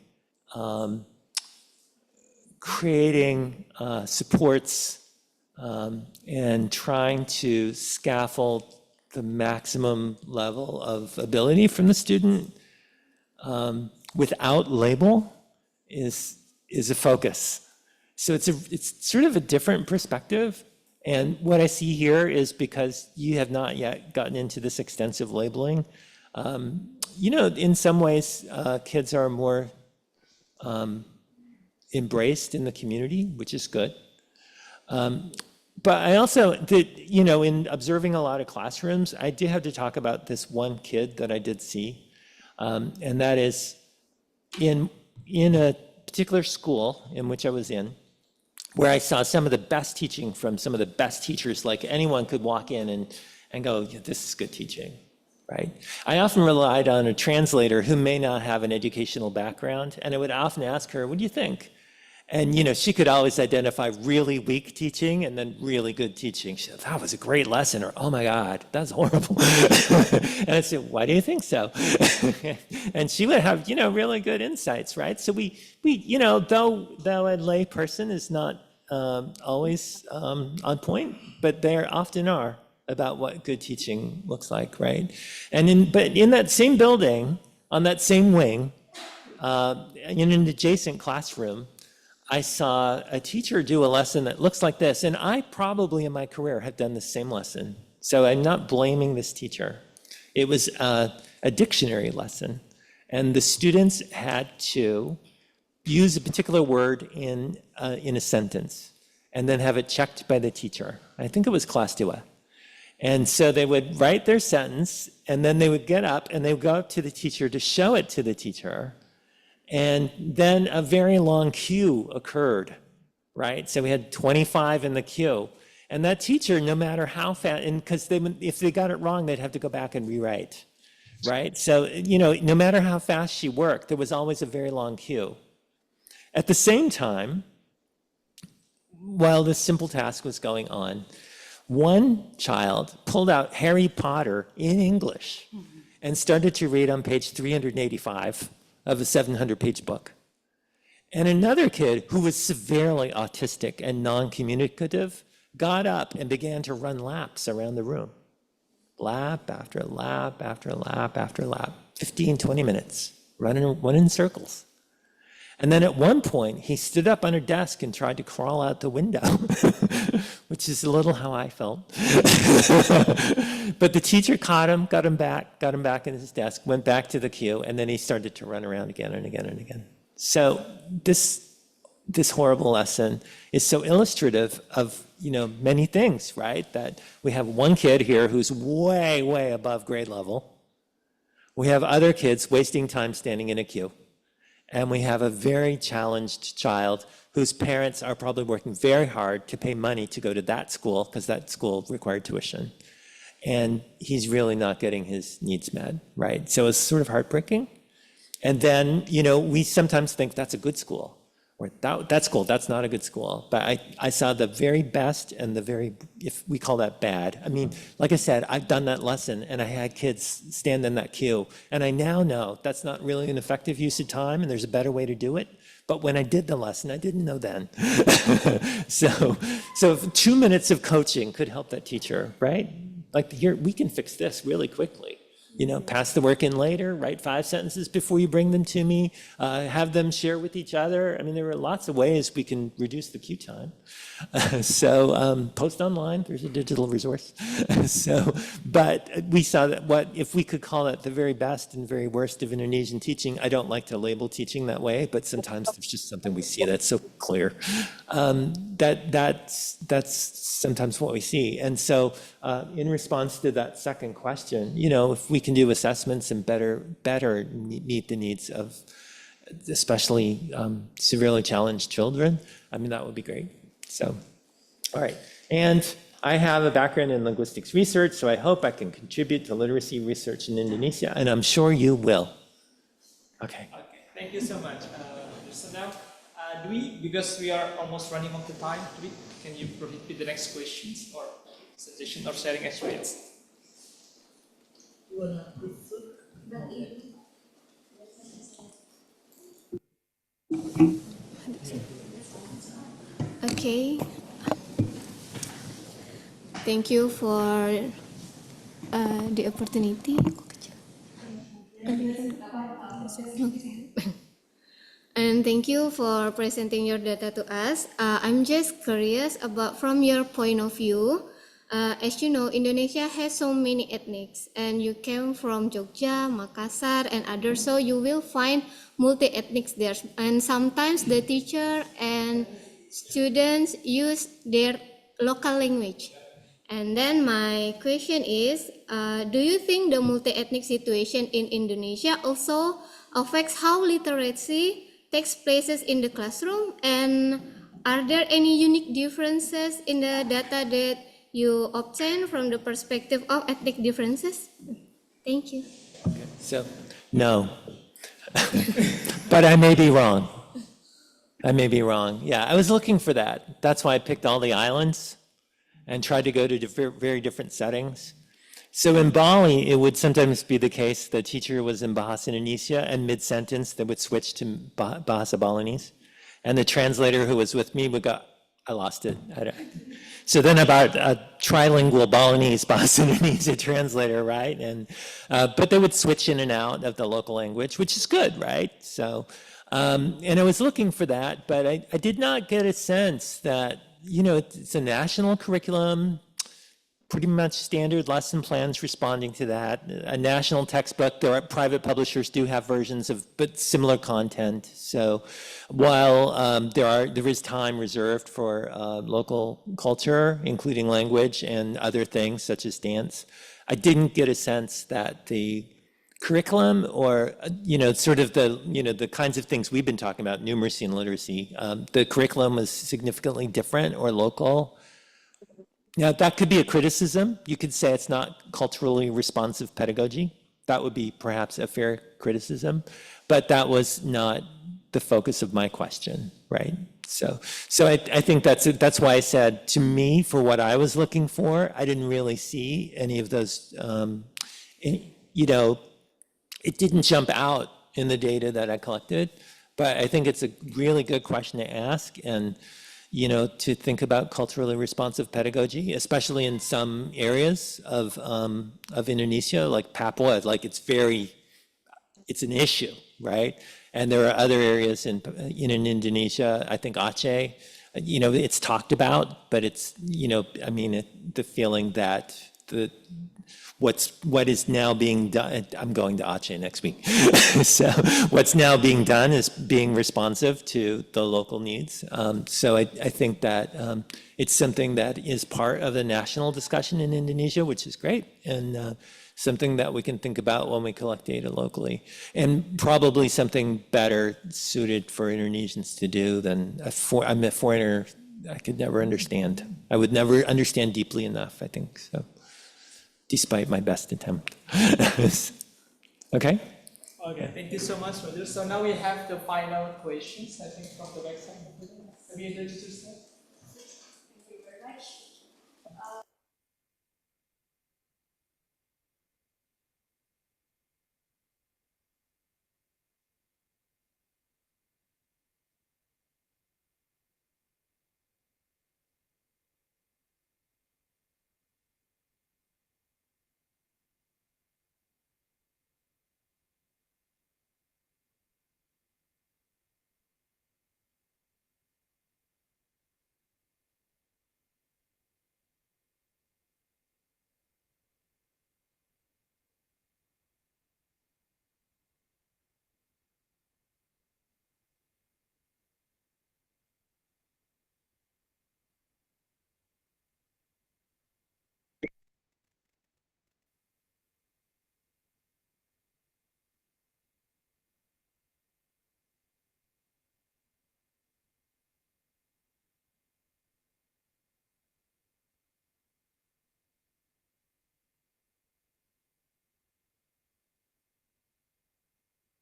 creating supports, and trying to scaffold the maximum level of ability from the student without label is a focus. So it's sort of a different perspective. And what I see here is because you have not yet gotten into this extensive labeling, in some ways, kids are more embraced in the community, which is good. But I also did, in observing a lot of classrooms, I did have to talk about this one kid that I did see. And that is in a particular school in which I was in, where I saw some of the best teaching from some of the best teachers, like anyone could walk in and go, yeah, this is good teaching, right? I often relied on a translator who may not have an educational background, and I would often ask her, what do you think? And, she could always identify really weak teaching and then really good teaching. She said, that was a great lesson, or, oh my God, that's horrible. And I said, why do you think so? And she would have, really good insights, right? So we though a lay person is not always on point, but there often are about what good teaching looks like, right? But in that same building, on that same wing, in an adjacent classroom, I saw a teacher do a lesson that looks like this, and I probably in my career have done the same lesson. So I'm not blaming this teacher. It was a dictionary lesson, and the students had to use a particular word in a sentence, and then have it checked by the teacher. I think it was class 2. And so they would write their sentence, and then they would get up, and they would go up to the teacher to show it to the teacher. And then a very long queue occurred, right? So we had 25 in the queue. And that teacher, no matter how fast, and because if they got it wrong, they'd have to go back and rewrite, right? So, no matter how fast she worked, there was always a very long queue. At the same time, while this simple task was going on, one child pulled out Harry Potter in English and started to read on page 385 of a 700-page book. And another kid who was severely autistic and non-communicative got up and began to run laps around the room. Lap after lap after lap after lap, 15, 20 minutes, running in circles. And then at one point, he stood up on her desk and tried to crawl out the window, which is a little how I felt. But the teacher caught him, got him back in his desk, went back to the queue, and then he started to run around again and again and again. So this this horrible lesson is so illustrative of, many things, right? That we have one kid here who's way, way above grade level. We have other kids wasting time standing in a queue. And we have a very challenged child whose parents are probably working very hard to pay money to go to that school because that school required tuition. And he's really not getting his needs met, right? So it's sort of heartbreaking. And then, we sometimes think that's a good school, or that school, that's not a good school. But I saw the very best and the very, if we call that bad. I mean, like I said, I've done that lesson and I had kids stand in that queue. And I now know that's not really an effective use of time and there's a better way to do it. But when I did the lesson, I didn't know then. So if 2 minutes of coaching could help that teacher, right? Like here, we can fix this really quickly. Pass the work in later, write 5 sentences before you bring them to me, have them share with each other. I mean, there are lots of ways we can reduce the queue time. Post online, there's a digital resource. But we saw that if we could call it the very best and very worst of Indonesian teaching, I don't like to label teaching that way, but sometimes there's just something we see that's so clear. That's sometimes what we see. And so in response to that second question, if we can do assessments and better meet the needs of especially severely challenged children, I mean, that would be great. So, all right. And I have a background in linguistics research, so I hope I can contribute to literacy research in Indonesia, and I'm sure you will. Okay. Okay, thank you so much. So now, because we are almost running out of time, can you proceed with the next questions or suggestion or sharing experience? Okay. Thank you for the opportunity. And thank you for presenting your data to us. I'm just curious about from your point of view. As you know, Indonesia has so many ethnics, and you came from Jogja, Makassar, and others, so you will find multi-ethnics there. And sometimes the teacher and students use their local language. And then my question is, do you think the multi-ethnic situation in Indonesia also affects how literacy takes places in the classroom? And are there any unique differences in the data that you obtain from the perspective of ethnic differences? Thank you. Okay. So, no. But I may be wrong. Yeah, I was looking for that. That's why I picked all the islands and tried to go to very different settings. So in Bali, it would sometimes be the case the teacher was in Bahasa Indonesia and mid-sentence they would switch to Bahasa Balinese. And the translator who was with me would go, I lost it. So then about a trilingual Balinese Bahasa Indonesia translator, right? And but they would switch in and out of the local language, which is good, right? So, and I was looking for that, but I did not get a sense that, it's a national curriculum, pretty much standard lesson plans responding to that. A national textbook, there are private publishers do have versions of, but similar content. So while there is time reserved for local culture, including language and other things such as dance, I didn't get a sense that the curriculum or, sort of the kinds of things we've been talking about, numeracy and literacy, the curriculum was significantly different or local. Now, that could be a criticism. You could say it's not culturally responsive pedagogy. That would be perhaps a fair criticism, but that was not the focus of my question, right? So I think that's why I said, to me, for what I was looking for, I didn't really see any of those, it didn't jump out in the data that I collected, but I think it's a really good question to ask and, to think about culturally responsive pedagogy, especially in some areas of Indonesia, like Papua, like it's an issue, right? And there are other areas in Indonesia, I think Aceh, it's talked about, but it's, the feeling that what is now being done. I'm going to Aceh next week. So what's now being done is being responsive to the local needs. So I think that it's something that is part of the national discussion in Indonesia, which is great, and something that we can think about when we collect data locally, and probably something better suited for Indonesians to do than I'm a foreigner. I could never understand. I would never understand deeply enough, I think, so, despite my best attempt. Okay? Okay, thank you so much, Roger. So now we have the final questions, I think, from the backside. Have you introduced yourself?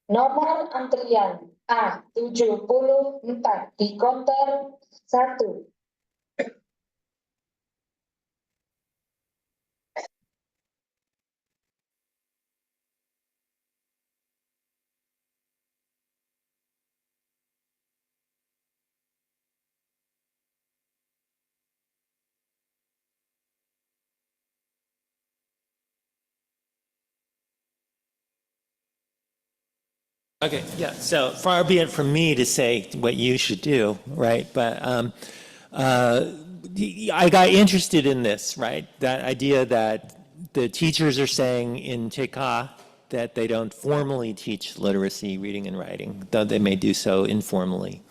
Nomor antrian A74 di konter 1. Okay, yeah, so far be it from me to say what you should do, right? But I got interested in this, right? That idea that the teachers are saying in TK that they don't formally teach literacy, reading and writing, though they may do so informally.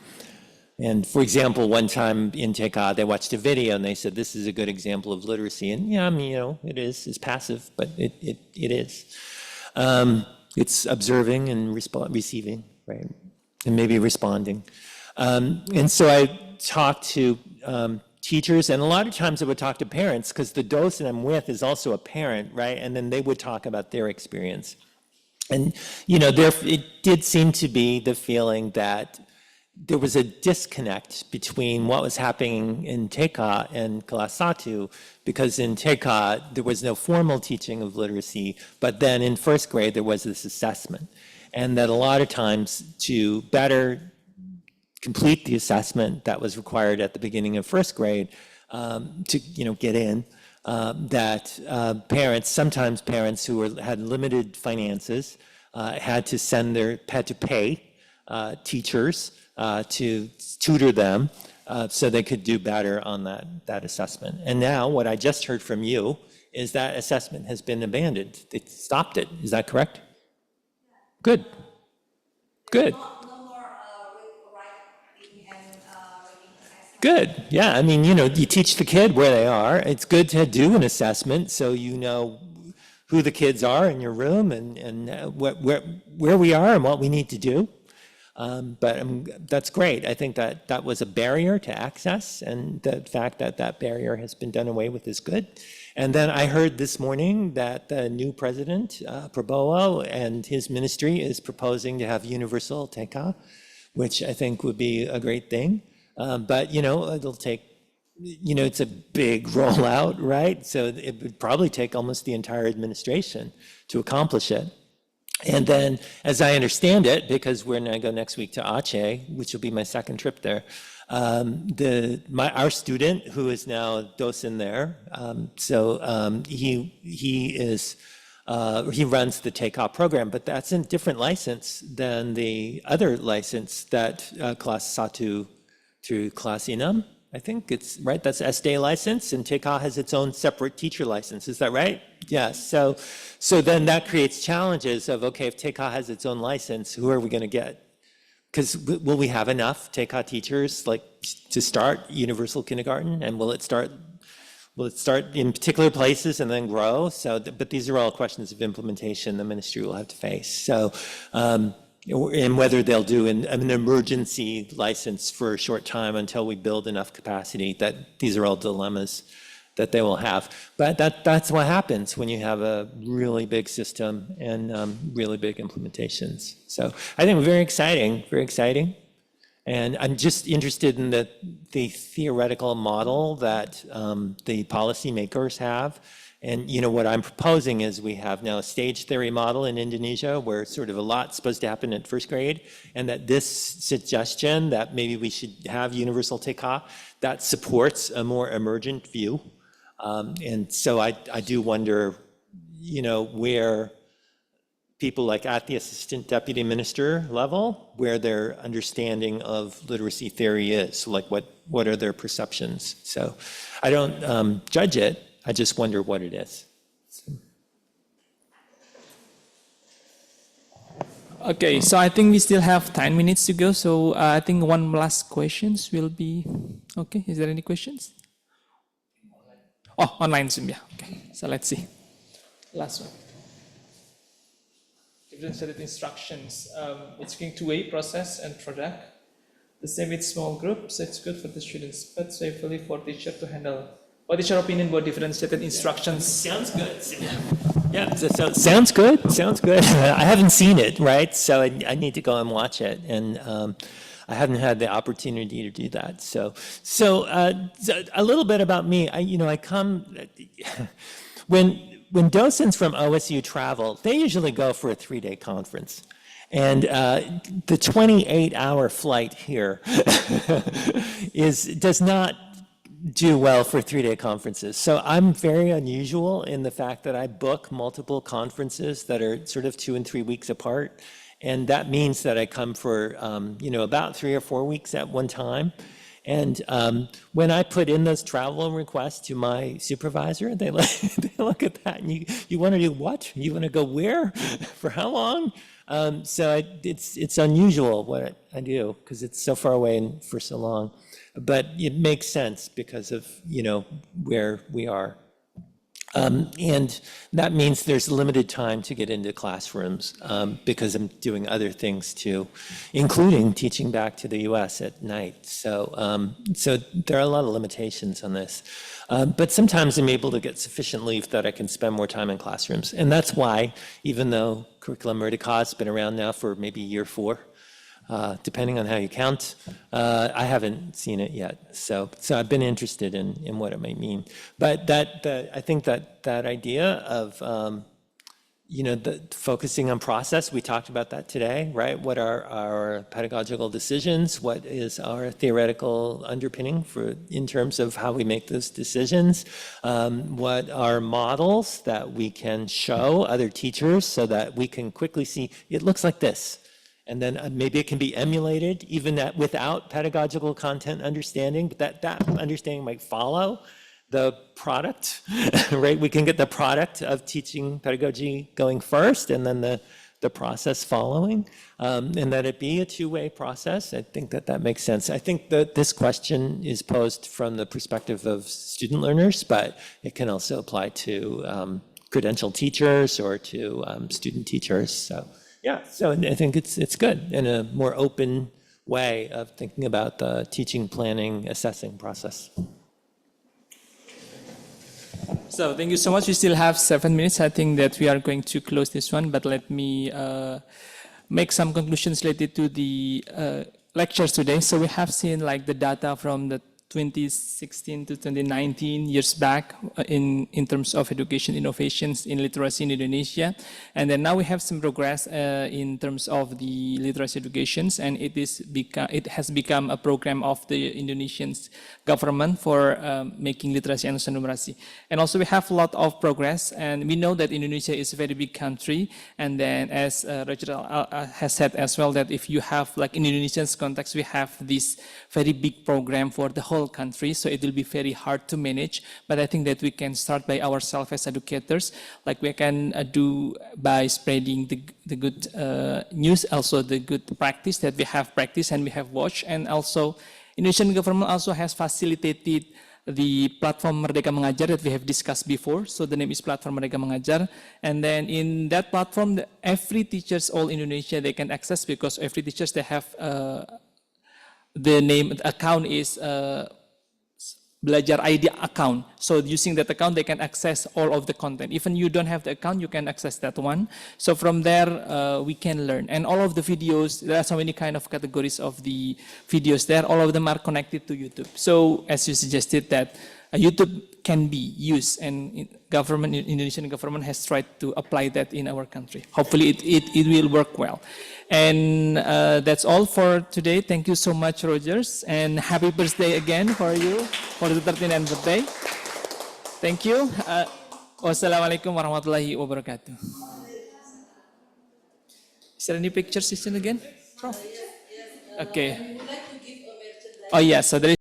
And for example, one time in TK, they watched a video and they said, this is a good example of literacy. And yeah, I mean, it is, it's passive, but it is. It's observing and receiving, right? And maybe responding. And so I talked to teachers, and a lot of times I would talk to parents, because the docent I'm with is also a parent, right? And then they would talk about their experience. And, it did seem to be the feeling that there was a disconnect between what was happening in TK and Kelas 1, because in TK there was no formal teaching of literacy, but then in first grade there was this assessment. And that a lot of times, to better complete the assessment that was required at the beginning of first grade, to get in, that sometimes parents who had limited finances had to pay teachers to tutor them so they could do better on that assessment. And now what I just heard from you is that assessment has been abandoned. They stopped it. Is that correct? Good. Good. Good. Yeah. I mean, you teach the kid where they are. It's good to do an assessment so you know who the kids are in your room and where we are and what we need to do. But that's great. I think that was a barrier to access, and the fact that barrier has been done away with is good. And then I heard this morning that the new president, Prabowo, and his ministry is proposing to have universal TK, which I think would be a great thing. But, it'll take, it's a big rollout, right? So it would probably take almost the entire administration to accomplish it. And then, as I understand it, because we're going to go next week to Aceh, which will be my second trip there, our student, who is now docent there, he runs the TK program, but that's a different license than the other license that Kelas 1 through Kelas 6 I think it's right. That's SD license, and TK has its own separate teacher license. Is that right? Yes. So then that creates challenges of, okay, if TK has its own license, who are we going to get? Because will we have enough TK teachers like to start universal kindergarten, and will it start in particular places and then grow? So, but these are all questions of implementation the ministry will have to face. So, and whether they'll do an emergency license for a short time until we build enough capacity, that these are all dilemmas that they will have. But that's what happens when you have a really big system and really big implementations. So I think very exciting, very exciting. And I'm just interested in the theoretical model that the policymakers have. And what I'm proposing is we have now a stage theory model in Indonesia where sort of a lot's supposed to happen at first grade, and that this suggestion that maybe we should have universal TK, that supports a more emergent view. And so I do wonder, where people like at the assistant deputy minister level, where their understanding of literacy theory is, like what are their perceptions? So I don't judge it, I just wonder what it is. Okay, so I think we still have 10 minutes to go. So I think one last questions will be, okay, is there any questions? Oh, online Zoom, yeah, okay. So let's see. Last one. Differentiated instructions. It's going two-way process and product. The same with small groups, it's good for the students, but safely for teacher to handle. What is your opinion about differentiated instructions? Sounds good. Yeah, so sounds good. Sounds good. I haven't seen it, right? So I need to go and watch it, and I haven't had the opportunity to do that. So a little bit about me. I come when docents from OSU travel, they usually go for a 3-day conference. And the 28-hour flight here does not do well for 3-day conferences. So I'm very unusual in the fact that I book multiple conferences that are sort of 2 and 3 weeks apart. And that means that I come for, about 3 or 4 weeks at one time. And when I put in those travel requests to my supervisor, they look at that and you want to do what? You want to go where? For how long? So it's unusual what I do because it's so far away and for so long. But it makes sense because of, where we are. And that means there's limited time to get into classrooms because I'm doing other things too, including teaching back to the US at night. So there are a lot of limitations on this. But sometimes I'm able to get sufficient leave that I can spend more time in classrooms. And that's why, even though Curriculum Merdeka has been around now for maybe year 4, depending on how you count. I haven't seen it yet, so I've been interested in what it might mean. But I think that idea of the focusing on process, we talked about that today, right? What are our pedagogical decisions? What is our theoretical underpinning in terms of how we make those decisions? What are models that we can show other teachers so that we can quickly see, it looks like this. And then maybe it can be emulated even without pedagogical content understanding, but that understanding might follow the product, right? We can get the product of teaching pedagogy going first and then the process following, and that it be a two-way process. I think that makes sense. I think that this question is posed from the perspective of student learners, but it can also apply to credentialed teachers or to student teachers. So. Yeah, so I think it's good in a more open way of thinking about the teaching, planning, assessing process. So thank you so much. We still have 7 minutes. I think that we are going to close this one, but let me make some conclusions related to the lectures today. So we have seen like the data from the 2016 to 2019 years back in terms of education innovations in literacy in Indonesia. And then now we have some progress in terms of the literacy educations, and it has become a program of the Indonesian government for making literacy and numeracy. And also we have a lot of progress, and we know that Indonesia is a very big country. And then as Rodgers has said as well, that if you have like in Indonesian's context, we have this very big program for the whole whole country, so it will be very hard to manage. But I think that we can start by ourselves as educators, like we can do by spreading the good news, also the good practice that we have practiced and we have watched, and also Indonesian government also has facilitated the platform Merdeka Mengajar that we have discussed before. So the name is platform Merdeka Mengajar, and then in that platform, every teachers all Indonesia they can access, because every teachers they have the name the account is Belajar ID account. So using that account, they can access all of the content. Even you don't have the account, you can access that one. So from there, we can learn. And all of the videos, there are so many kind of categories of the videos there. All of them are connected to YouTube. So as you suggested that YouTube can be used, and government, Indonesian government has tried to apply that in our country. Hopefully it will work well. And that's all for today. Thank you so much, Rodgers, and happy birthday again for you, for the 39th birthday. Thank you. Wassalamualaikum warahmatullahi wabarakatuh. Is there any picture session again? Prof? Okay. Oh yeah, so there is